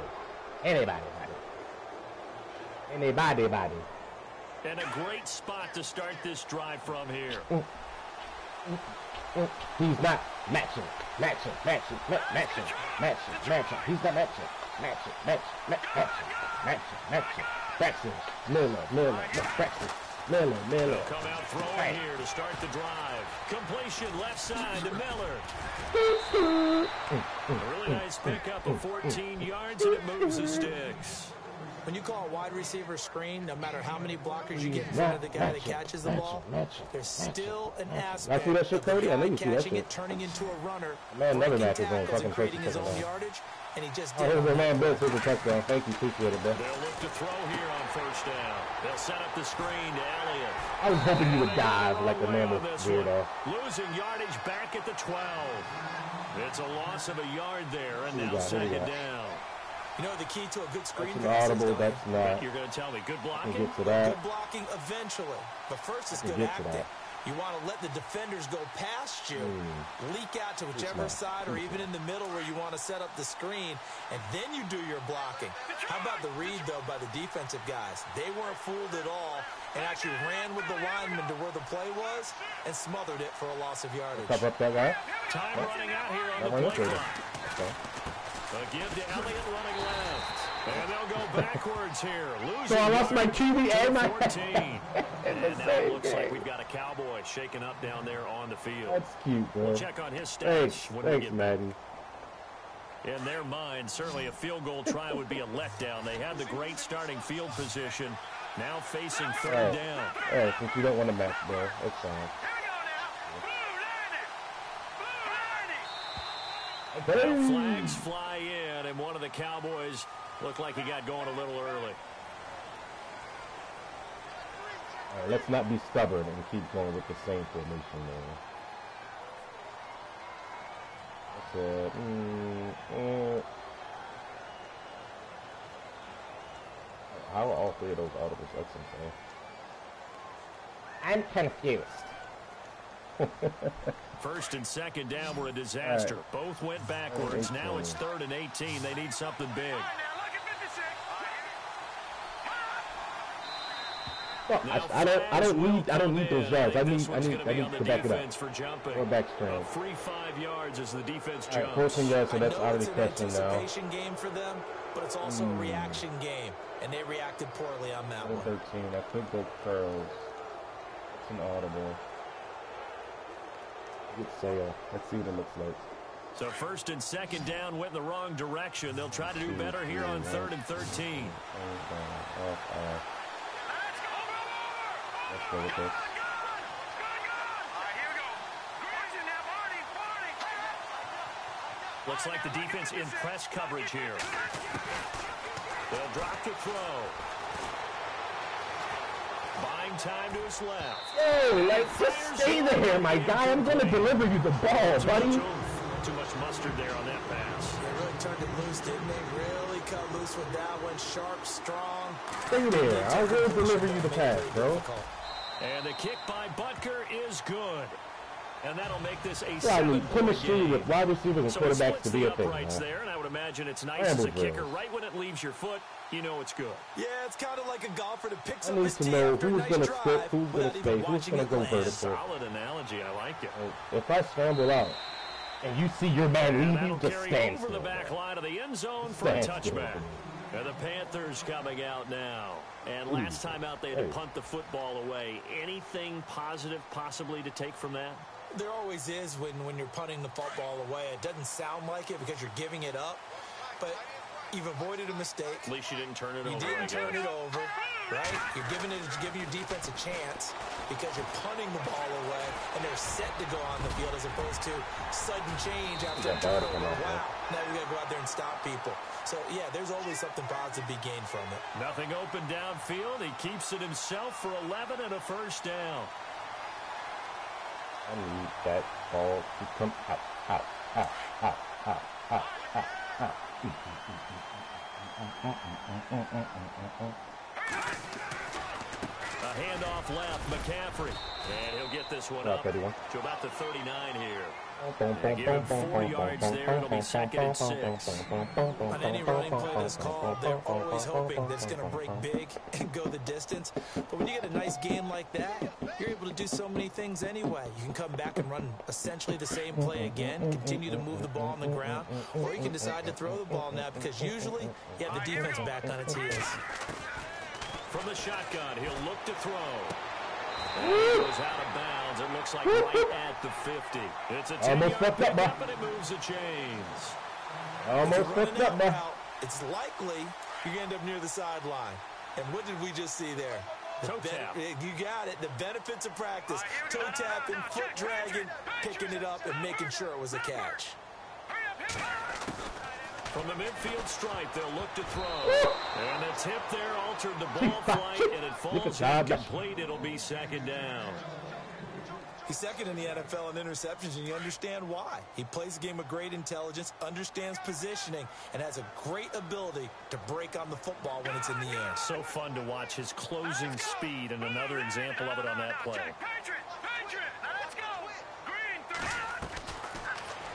Anybody. Anybody. And a great spot to start this drive from here. He's not matching. He's not matching. Miller. Come out throwing here to start the drive. Completion left side to Miller. A really nice pickup of 14 yards, and it moves the sticks. When you call a wide receiver screen, no matter how many blockers you get in front of the guy that catches the ball, there's still an aspect see that shit, of the Cody? I know guy you see that catching shit. it, turning into a runner, Man, never breaking matches on tackles fucking and creating first his own touchdown. yardage, and he just Oh, did here's it. a man Bill for the touchdown. Thank you. Appreciate it, man. They'll look to throw here on 1st down. They'll set up the screen to Elliott. I was hoping you would dive like the man was weirdo. Losing yardage back at the 12. It's a loss of a yard there, and now Here we 2nd go. down. You know the key to a good screen That's pass is audible. Don? That's not. You're going to tell me good We'll blocking? get to that. Good blocking eventually, but first it's We'll good get to acting. that. You want to let the defenders go past you, leak out to whichever side or even in the middle where you want to set up the screen, and then you do your blocking. How about the read, though, by the defensive guys? They weren't fooled at all and actually ran with the lineman to where the play was and smothered it for a loss of yardage. Cover up that guy. Time running out here on the play clock. Okay. A give to Elliott running left. And they'll go backwards here. Losing So I lost my QB and my 14. And now it looks like we've got a Cowboy shaking up down there on the field. That's cute, bro. We'll check on his stats. Thanks, Madden. In their mind, certainly a field goal try would be a letdown. They had the great starting field position. Now facing third down. Hey, since you don't want to match, bro, it's fine. Now flags fly in, and one of the Cowboys looked like he got going a little early. All right, let's not be stubborn and keep going with the same formation there. That's how are all three of those audibles? That's insane. I'm confused. First and second down were a disaster. Right. Both went backwards. Now it's 3rd and 18. They need something big. Well, I don't need those yards. I need to back it up. Or back strand. Free 5 yards as the defense All right, jumps. 14 yards, so that's out of the It's an question now. anticipation game for them, but it's also a reaction game, and they reacted poorly on that one. 13. I could go curls. It's an audible. Good sale. Let's see what it looks like. So first and second down went in the wrong direction. They'll try to do better here on 3rd and 13. Let's go with this. Looks like the defense in press coverage here. They'll drop the throw. Buying time to his left. Hey, like, just stay there, my guy. I'm going to deliver you the ball, buddy. Too much mustard there on that pass. They really turned it loose, didn't they? Really cut loose with that one. Sharp, strong. Stay there. I'll go deliver you the pass, bro. And the kick by Butker is good. And that'll make this a Yeah, I mean, 7-point chemistry game. with wide receivers and So quarterbacks to be a the thing, uprights man. there, and I would imagine it's nice as a kicker. Right when it leaves your foot, you know it's good. Yeah, it's kind of like a golfer that picks I up need his to tee know after a who's nice going to drive split, who's going without to even stay, who's watching going to it go land. vertical. Solid analogy. I like it. If I scramble out and you see your man And leaving, that'll just carry stand over the still, back man. line of the end zone for a Stand still. touchback. And the Panthers coming out now. And last time out, they had to punt the football away. Anything positive possibly to take from that? There always is when you're punting the football away. It doesn't sound like it because you're giving it up, but you've avoided a mistake. At least you didn't turn it over. You didn't turn it over, right? You're giving your defense a chance because you're punting the ball away, and they're set to go on the field as opposed to sudden change after a turnover. Wow, now we got to go out there and stop people. So, yeah, there's always something positive to be gained from it. Nothing open downfield. He keeps it himself for 11 and a first down. I need that ball to come out. A handoff left, McCaffrey. And he'll get this one up to about the 39 here. Give him 4 yards there. It'll be 2nd and 6. On any running play that's called, they're always hoping that it's going to break big and go the distance. But when you get a nice game like that, you're able to do so many things anyway. You can come back and run essentially the same play again, continue to move the ball on the ground, or you can decide to throw the ball now because usually you have the defense back on its heels. From the shotgun, he'll look to throw. And it goes out of bounds. It looks like right at the 50. It's a 10-yard pickup, and it moves the chains. Almost fucked up, man. It's likely you're going to end up near the sideline. And what did we just see there? Toe tap. You got it. The benefits of practice. Toe tapping, foot dragging, picking it up, and making sure it was a catch. From the midfield stripe, they'll look to throw. And the tip there altered the ball flight, and it falls incomplete. It'll be 2nd down. He's 2nd in the NFL in interceptions, and you understand why. He plays a game with great intelligence, understands positioning, and has a great ability to break on the football when it's in the air. So fun to watch his closing speed, and another example of it on that play.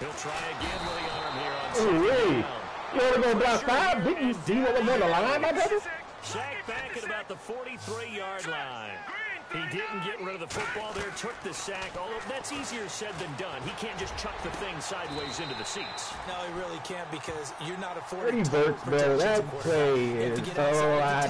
He'll try again with the arm here on Ooh, second hey. down. You want to go block 5? Didn't you want to on the line, my brother? Sacked back at about the 43-yard line. He didn't get rid of the football there, took the sack, although that's easier said than done. He can't just chuck the thing sideways into the seats. No, he really can't because you're not afforded Reverse, bro. That play is so by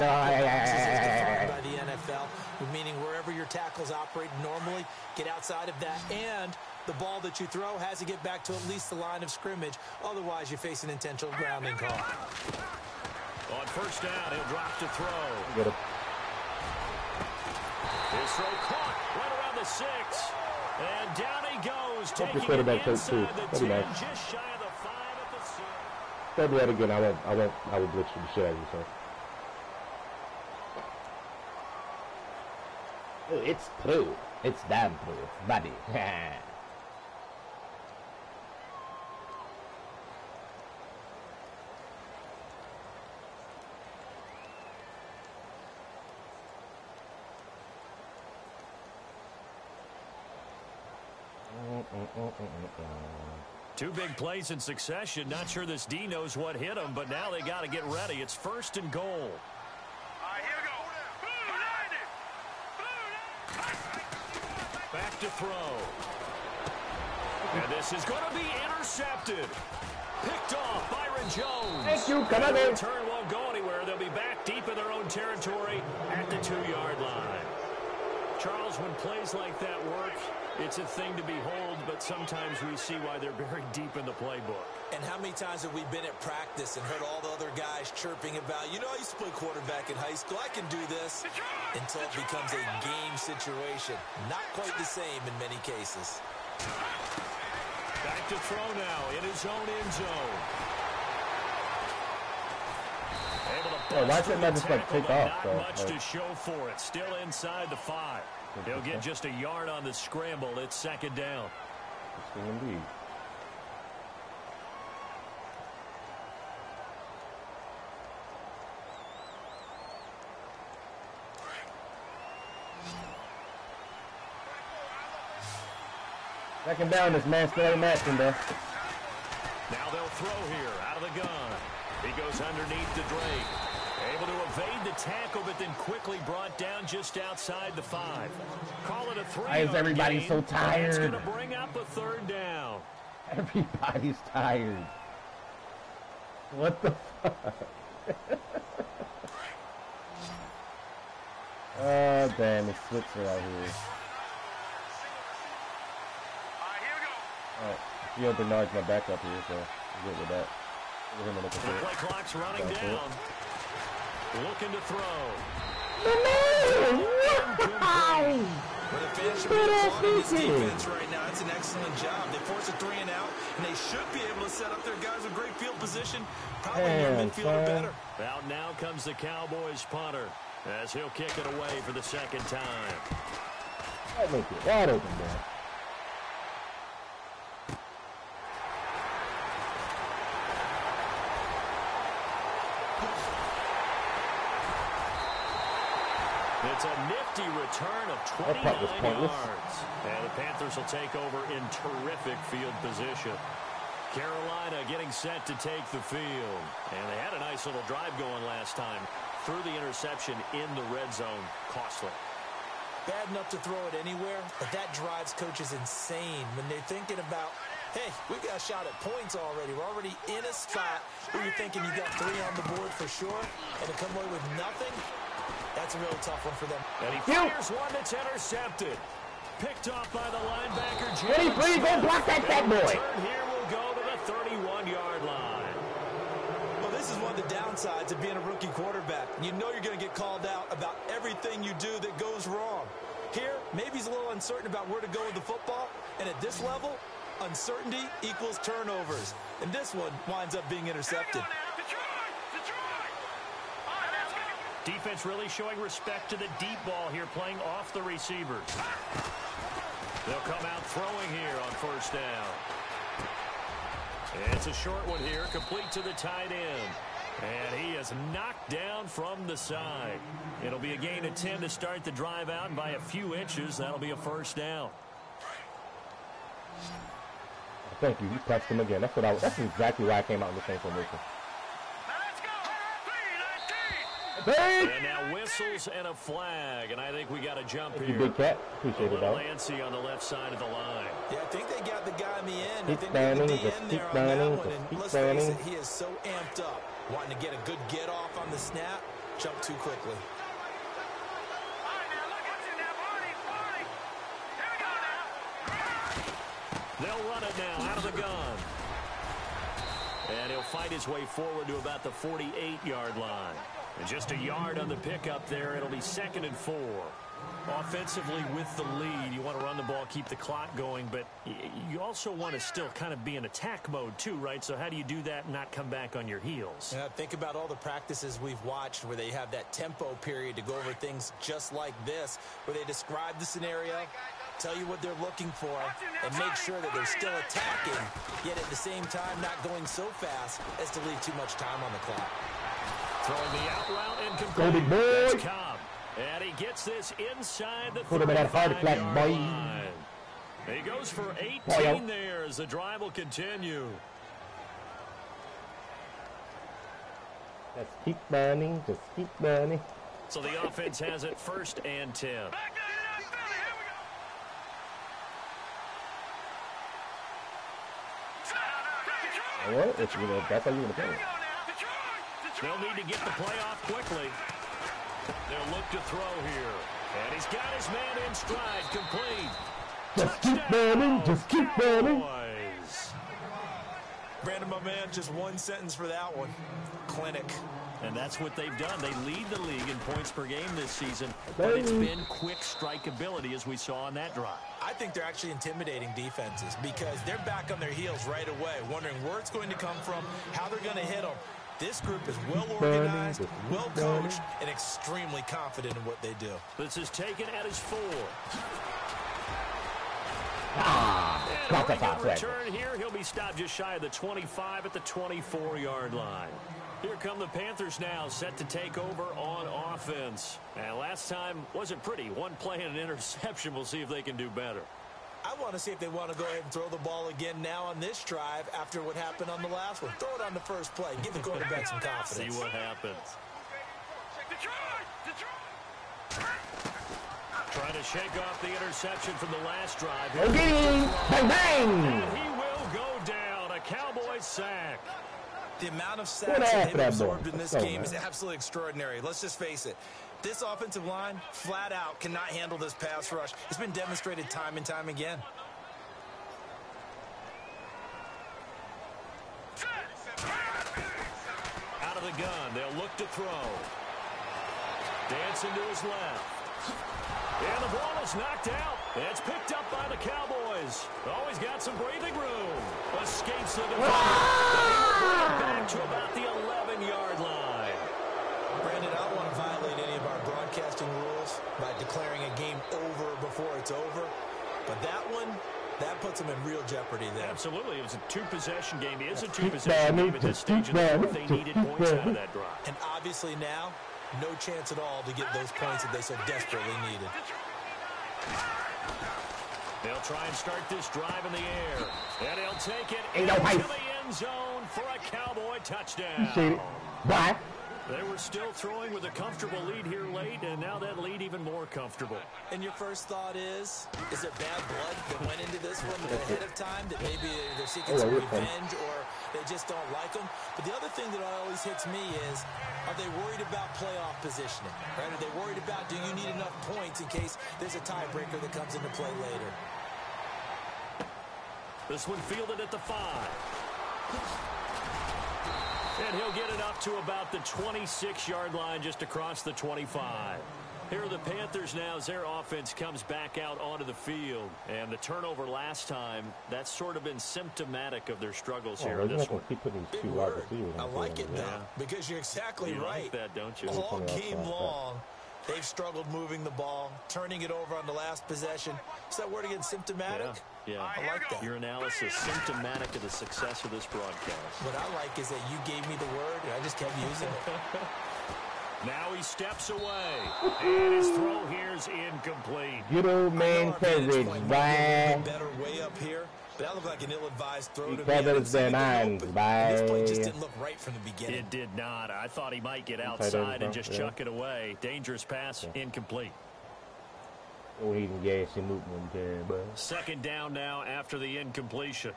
the NFL, meaning wherever your tackles operate normally, get outside of that, and the ball that you throw has to get back to at least the line of scrimmage. Otherwise, you face an intentional grounding call. On first down, he'll drop to throw. Get him. His throw caught right around the 6. And down he goes, Hope your taking quarterback it coach too. inside the That'd be 10, nice. just shy of the 5 at the 6. Don't do that again. I will blitz you the shit out of you, sir. Oh, it's true. It's damn true, buddy. Two big plays in succession. Not sure this D knows what hit him, but now they got to get ready. It's first and goal. All right, here we go. Back to throw. And this is going to be intercepted. Picked off Byron Jones. Thank you. Come on, The man. return won't go anywhere. They'll be back deep in their own territory at the 2-yard line. Charles, when plays like that work, it's a thing to behold, but sometimes we see why they're buried deep in the playbook. And how many times have we been at practice and heard all the other guys chirping about, you know, I used to play quarterback in high school, I can do this, until it becomes a game situation. Not quite the same in many cases. Back to throw now in his own end zone. Able to Yeah, why bust couldn't through I the just, like, tackle, take but off, not though? much Like- to show for it. Still inside the 5. He'll get just a yard on the scramble. It's second down. Indeed. Second down, this man still ain't matching, though. Now they'll throw here out of the gun. He goes underneath to Drake. Able to evade the tackle, but then quickly brought down just outside the 5. Call it a 3-yard Why is everybody gain. so That's tired? going to bring up a third down. Everybody's tired. What the fuck? Oh, damn, it's Switzer out here. All right, here we go. Alright, Gio Bernard's my backup here, so I'm good with that. Give him a The little play clock's running That's it. down. Looking to throw. But the fans should be applauding this defense right now. It's an excellent job. They force a 3 and out, and they should be able to set up their guys with great field position. Probably near Damn, midfield or son. better. Out now comes the Cowboys punter as he'll kick it away for the second time. That make it wide open, man. It's a nifty return of That punt was 29 pointless. yards. And the Panthers will take over in terrific field position. Carolina getting set to take the field. And they had a nice little drive going last time. Threw the interception in the red zone. Costly. Bad enough to throw it anywhere, but that drives coaches insane when they're thinking about, hey, we got a shot at points already. We're already in a spot where you're thinking you got 3 on the board for sure, and to come away with nothing, that's a really tough one for them. And he fires one that's intercepted. Picked off by the linebacker. Ready, please, go block that fat boy. Return here will go to the 31-yard line. Well, this is one of the downsides of being a rookie quarterback. You know you're going to get called out about everything you do that goes wrong. Here, maybe he's a little uncertain about where to go with the football, and at this level, uncertainty equals turnovers. And this one winds up being intercepted. Defense really showing respect to the deep ball here, playing off the receivers. They'll come out throwing here on first down. It's a short one here, complete to the tight end. And he is knocked down from the side. It'll be a gain of 10 to start the drive out, and by a few inches, that'll be a first down. Thank you. You pressed him again. That's exactly why I came out in the same formation. Now let's go. 3-19. And now whistles and a flag, and I think we got a jump Thank here. you, Big Cat. Appreciate it, dog. Lancy on the left side of the line. Yeah, I think they got the guy in the end. Keep standing, just keep standing, just keep Let's standing. face it, he is so amped up, wanting to get a good get off on the snap, jump too quickly. All right, now look at you now, Barney. Here we go now. They'll run it now out of the gun. And he'll fight his way forward to about the 48-yard line. And just a yard on the pickup there. It'll be 2nd and 4. Offensively with the lead, you want to run the ball, keep the clock going, but you also want to still kind of be in attack mode too, right? So how do you do that and not come back on your heels? Yeah, think about all the practices we've watched where they have that tempo period to go over things just like this, where they describe the scenario, tell you what they're looking for, and make sure that they're still attacking, yet at the same time not going so fast as to leave too much time on the clock. Throwing the out route and Go, big boy. That's Cobb. And he gets this inside the Put him in that hard flat, 35-yard boy. line. He goes for 18 Boy. there as the drive will continue. Just keep running. Just keep running. So the offense has it 1st and 10. Back down to Philly. Here we go. What? That's how you're going to play it. They'll need to get the play off quickly. They'll look to throw here. And he's got his man in stride, complete. Just keep running. Just keep running. Boys. Brandon, my man, just one sentence for that one. Clinic. And that's what they've done. They lead the league in points per game this season, but it's been quick strike ability as we saw on that drive. I think they're actually intimidating defenses because they're back on their heels right away, wondering where it's going to come from, how they're going to hit them. This group is well organized, well coached, and extremely confident in what they do. This is taken at his 4. Got the And a foul. return here. He'll be stopped just shy of the 25 at the 24-yard line. Here come the Panthers now, set to take over on offense. And last time wasn't pretty. One play and an interception. We'll see if they can do better. I want to see if they want to go ahead and throw the ball again now on this drive after what happened on the last one. Throw it on the first play. Give the quarterback some confidence. See what happens. Trying to shake off the interception from the last drive. Okay. Bang, bang. And he will go down. A Cowboys sack. The amount of What sacks that happened they've to that absorbed boy? in this Let's go, game is man. absolutely extraordinary. Let's just face it. This offensive line, flat out, cannot handle this pass rush. It's been demonstrated time and time again. Out of the gun. They'll look to throw. Dancing to his left. And the ball is knocked out. It's picked up by the Cowboys. Always got some breathing room. Escapes the defender. Back to about the 11-yard line. Brandon, I don't want to violate any of our broadcasting rules by declaring a game over before it's over. But that one, that puts them in real jeopardy there. Absolutely. It was a two-possession game. It is a two-possession game at this stage of the fourth. They needed points out of that drive. And obviously now, no chance at all to get those points that they so desperately needed. They'll try and start this drive in the air. And he'll take it Ain't no into pipe. the end zone for a Cowboy touchdown. Appreciate it. Bye. They were still throwing with a comfortable lead here late, and now that lead even more comfortable. And your first thought is there bad blood that went into this one ahead of time, that maybe they're seeking some revenge or they just don't like them? But the other thing that always hits me is, are they worried about playoff positioning? Right? Are they worried about, do you need enough points in case there's a tiebreaker that comes into play later? This one fielded at the 5. And he'll get it up to about the 26-yard line just across the 25. Here are the Panthers now as their offense comes back out onto the field. And the turnover last time, that's sort of been symptomatic of their struggles here in You're this not going one. to keep putting these Big two wide word. receivers I on the like field. it, though, because you're exactly You right. like that, don't you? All Yeah. game long, they've struggled moving the ball, turning it over on the last possession. Is that word again, symptomatic? Yeah. I like that. Your analysis symptomatic of the success of this broadcast. What I like is that you gave me the word, and I just kept using it. Now he steps away. And his throw here is incomplete. Good old man I know our vantage coverage, point might be a little man. bit better way up here, But that looked like an ill-advised throw to me. Covers their minds, This play just didn't look right from the beginning. It did not. I thought he might get outside and just chuck it away. Dangerous pass, incomplete. Oh, he can gas him up one time, bro. Second down now after the incompletion.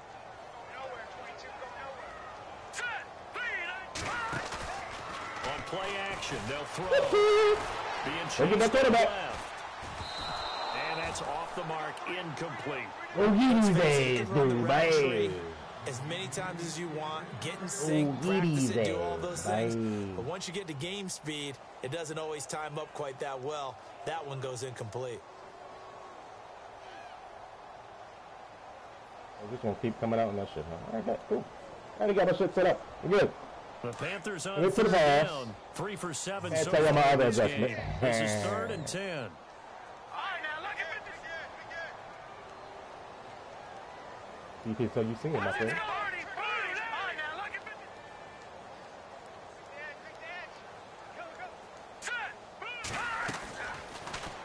On play action, they'll throw. Being chased to the left. And that's off the mark, incomplete. Oh, easy, dude, as many times as you want, get in sync, practice it, do all those things. But once you get to game speed, it doesn't always time up quite that well. That one goes incomplete. I'm just going to keep coming out on that shit, huh? Okay, cool. I already got my shit set up. We're good. The Panthers on third down. 3 for 7 so far my other this adjustment. game. This is 3rd and 10. All right, now look at this. DP, so you seen it, my friend.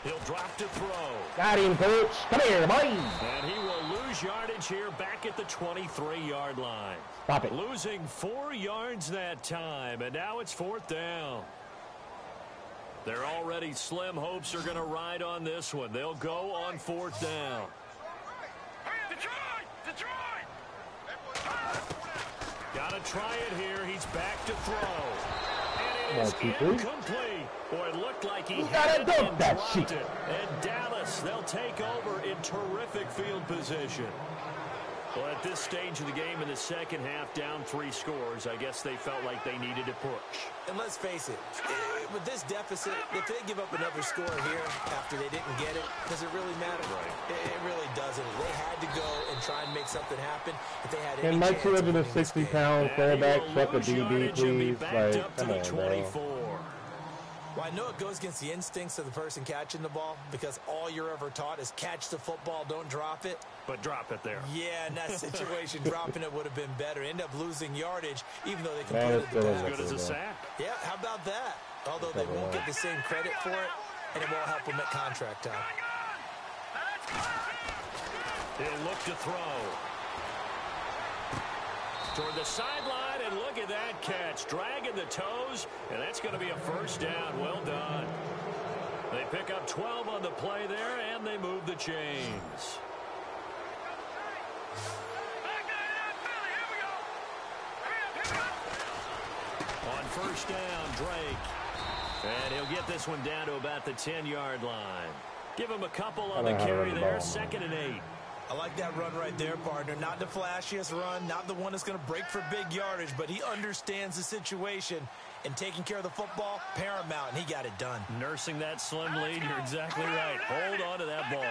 He'll drop to throw. Got him, coach. Come here, boy. And he will lose yardage here back at the 23-yard line. Stop it. Losing 4 yards that time, and now it's 4th down. Their already slim hopes are going to ride on this one. They'll go on 4th down. Got to try it here. He's back to throw. And it is incomplete. Boy, it looked like he had it and dropped it. And Dallas, they'll take over in terrific field position. Well, at this stage of the game in the second half, down 3 scores, I guess they felt like they needed to push. And let's face it, with this deficit, if they give up another score here after they didn't get it, does it really matter? Right. It really doesn't. They had to go and try and make something happen if they had any And my chance of winning this game. 260-pound quarterback truck a DB, please. Like, up to come the on, 24. bro. Well, I know it goes against the instincts of the person catching the ball because all you're ever taught is catch the football, don't drop it. But drop it there. Yeah, in that situation, dropping it would have been better. End up losing yardage, even though they completed the As pass. good as a sack. Yeah, how about that? Although they won't get the same credit for it, and it won't help them at contract time. He'll look to throw. Toward the sideline, and look at that catch. Dragging the toes, and that's going to be a first down. Well done. They pick up 12 on the play there, and they move the chains. On first down, Drake. And he'll get this one down to about the 10-yard line. Give him a couple on the carry there, 2nd and 8. I like that run right there, partner. Not the flashiest run, not the one that's going to break for big yardage, but he understands the situation, and taking care of the football, paramount, and he got it done. Nursing that slim lead, you're exactly right. Hold on to that ball.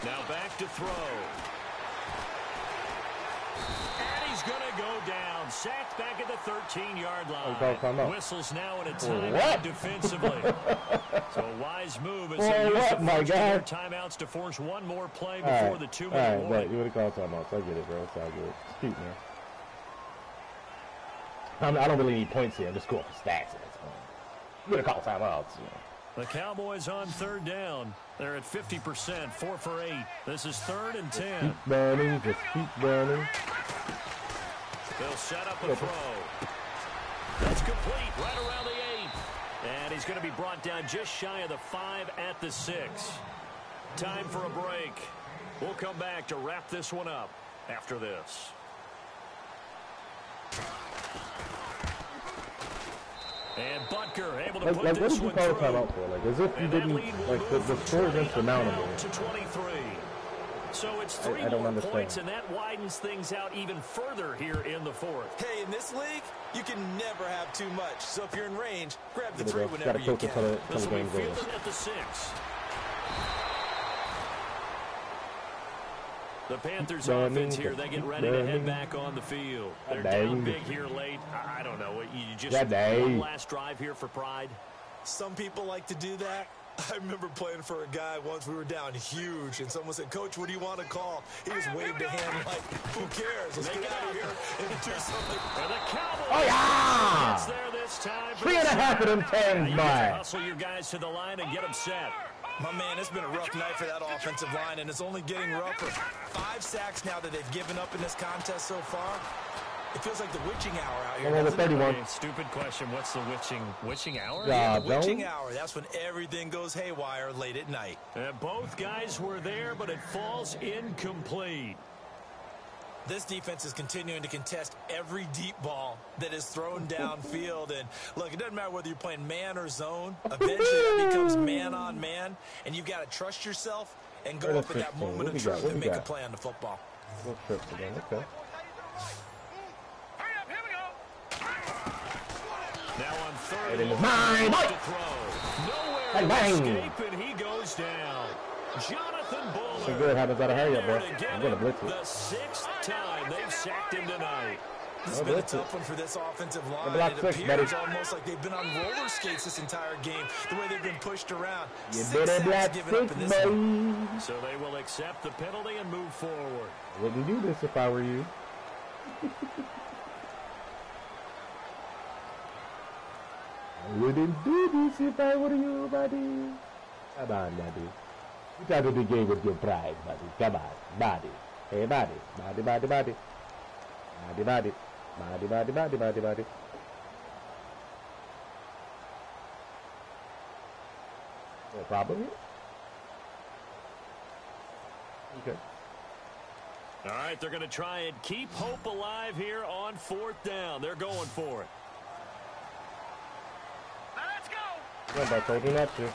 Now back to throw. And he's going to go down. Sacked back at the 13-yard line. Whistles now in a timeout defensively. So a wise move as they use the first of their timeouts to force one more play before the 2-minute warning. Right, you would have called timeouts. I get it, bro. It's all good. It's cute, man. I don't really need points here. I'm just going for stats. You would have called timeouts. The Cowboys on 3rd down. They're at 50%, 4 for 8. This is 3rd and 10. Keep burning, just keep burning. They'll set up a throw. That's complete right around the 8. And he's going to be brought down just shy of the 5 at the 6. Time for a break. We'll come back to wrap this one up after this. And Butker able to put this one through. What would you call a timeout for? Like, as if you didn't, like, the score is insurmountable. To 23. So it's 3 more points, and that widens things out even further here in the 4th. Hey, in this league, you can never have too much. So if you're in range, grab the 3 whenever you can. This will be fielded at the 6. The Panthers offense here, they get ready to head back on the field. They're down big here late. I don't know. You just one last drive here for pride. Some people like to do that. I remember playing for a guy once. We were down huge, and someone said, "Coach, what do you want to call?" He just waved a hand like, "Who cares? Let's get out of here and do something." And the Cowboys. Oh yeah! Gets there this time. 3.5 of them 10s, man. Hustle your guys to the line and get them set. My man, it's been a rough night for that offensive line, and it's only getting rougher. 5 sacks now that they've given up in this contest so far. It feels like the witching hour out here. Number 31. Stupid question. What's the witching hour? Yeah, the witching hour. That's when everything goes haywire late at night. Both guys were there, but it falls incomplete. This defense is continuing to contest every deep ball that is thrown downfield. And look, it doesn't matter whether you're playing man or zone. Eventually that becomes man on man, and you've got to trust yourself and go up at that moment of truth and make a play on the football. We'll trip again. Okay. Now on third, It is mine. to throw. Nowhere Bang, to bang. escape, and he goes down. Jonathan Bullard. So good. How does that hurry up, bro? I'm going to blitz it. The 6th time they've sacked him tonight. This has been a tough one for this offensive line. Block It 6, appears buddy. almost like they've been on roller skates this entire game, the way they've been pushed around. You 6 better sacks block given up 6, in this one. buddy. So they will accept the penalty and move forward. I wouldn't do this if I were you. I wouldn't do this if I were you, buddy. Come on, buddy. You try to do the game with your pride, buddy. Come on, buddy. Hey, buddy. Buddy, buddy, buddy. Buddy, buddy. Buddy, buddy, buddy, buddy, buddy. No problem here? Okay. All right, they're going to try and keep hope alive here on 4th down. They're going for it. Let's go. Yeah, but holding that shit.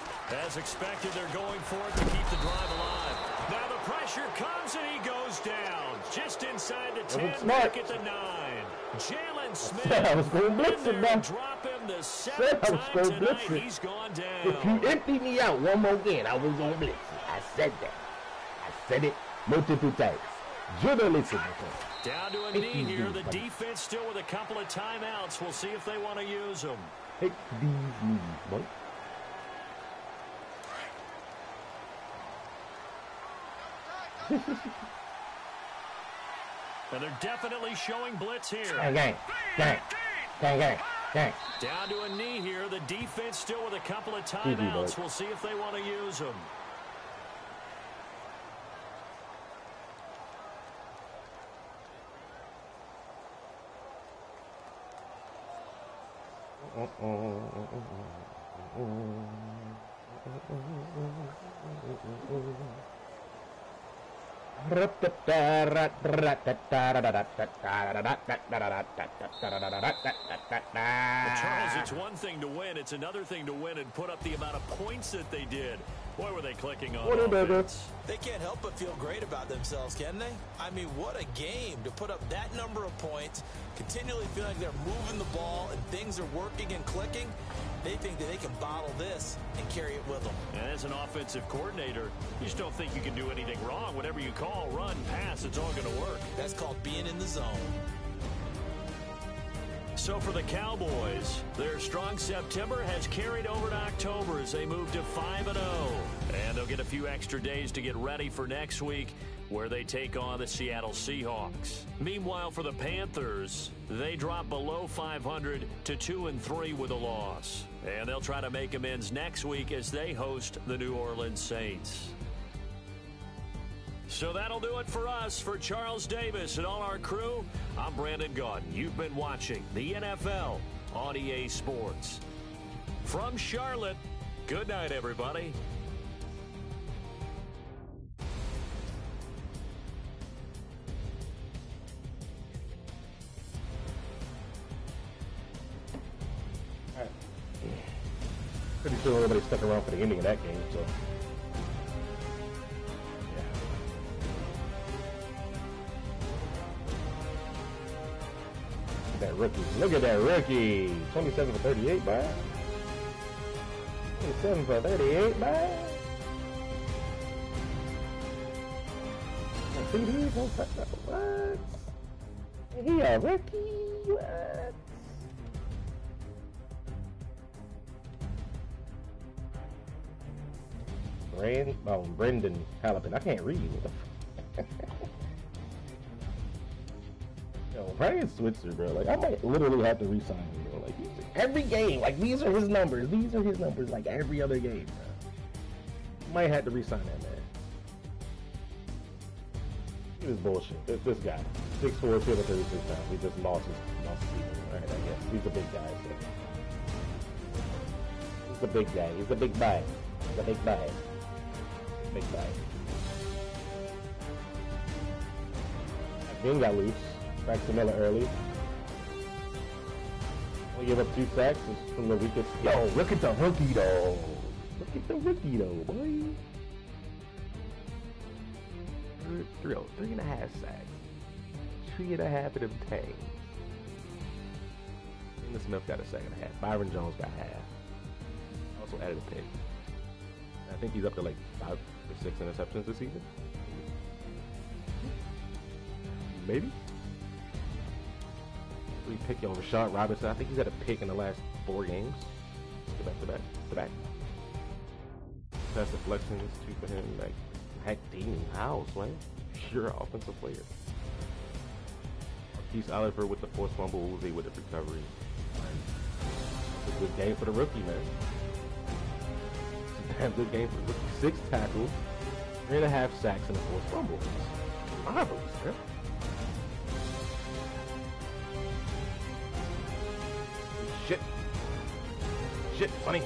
As expected, they're going for it to keep the drive alive. Now the pressure comes and he goes down. Just inside the 10, back at the 9. Jalen Smith. I was going to blitz him, man. Drop him the 7th time tonight. He's gone down. If you empty me out one more game, I was going to blitz you. I said that. I said it multiple times. You're the listener. Down to a knee here. The defense still with a couple of timeouts. We'll see if they want to use them. Take these knees, boy. And they're definitely showing blitz here. Gang, gang, gang, gang, gang, gang. Down to a knee here. The defense still with a couple of timeouts. We'll see if they want to use them. Charles, it's one thing to win. It's another thing to win and put up the amount of points that they did. Boy, were they clicking on offense. They can't help but feel great about themselves, can they? I mean, what a game to put up that number of points, continually feel like they're moving the ball and things are working and clicking. They think that they can bottle this and carry it with them. And as an offensive coordinator, you just don't think you can do anything wrong. Whatever you call, run, pass, it's all going to work. That's called being in the zone. So for the Cowboys, their strong September has carried over to October as they move to 5-0. And they'll get a few extra days to get ready for next week, where they take on the Seattle Seahawks. Meanwhile, for the Panthers, they drop below 500 to 2-3 with a loss. And they'll try to make amends next week as they host the New Orleans Saints. So that'll do it for us. For Charles Davis and all our crew, I'm Brandon Gaudin. You've been watching the NFL on EA Sports. From Charlotte, good night, everybody. Pretty sure everybody stuck around for the ending of that game, so. That rookie. Look at that rookie. 27 for 38, man. 27 for 38, man. See these? What? He a rookie? What? Brendan Halliburton. I can't read. Yo, Brian Switzer, bro. Like, I might literally have to re-sign him, bro. Like, every game, like, these are his numbers. These are his numbers, like, every other game, bro. Might have to re-sign that man. He was bullshit. This guy, 6'4", 236 pounds. He just lost his season. All right, I guess he's a big guy. So. He's a big guy. He's a big guy. He's a big guy. Big guy. Again got loose. Back to Miller early. Only give up 2 sacks. It's from the weakest. Yo, look at the rookie though. Look at the rookie though, boy. 3.5 sacks. 3.5 of them tanks. Emmitt Smith got a sack and a half. Byron Jones got half. Also added a pick. I think he's up to like 5 or 6 interceptions this season. Maybe. We pick on Rashad Robinson. I think he's had a pick in the last 4 games. To back. Pass deflections, 2 for him. Like, heck, Dean House, man. Pure offensive player. Marquise Oliver with the forced fumble. Uzi with the recovery. It's a good game for the rookie, man. It's a damn good game for the rookie. 6 tackles, 3.5 sacks, and a forced fumble. Marvelous, man. Shit, funny.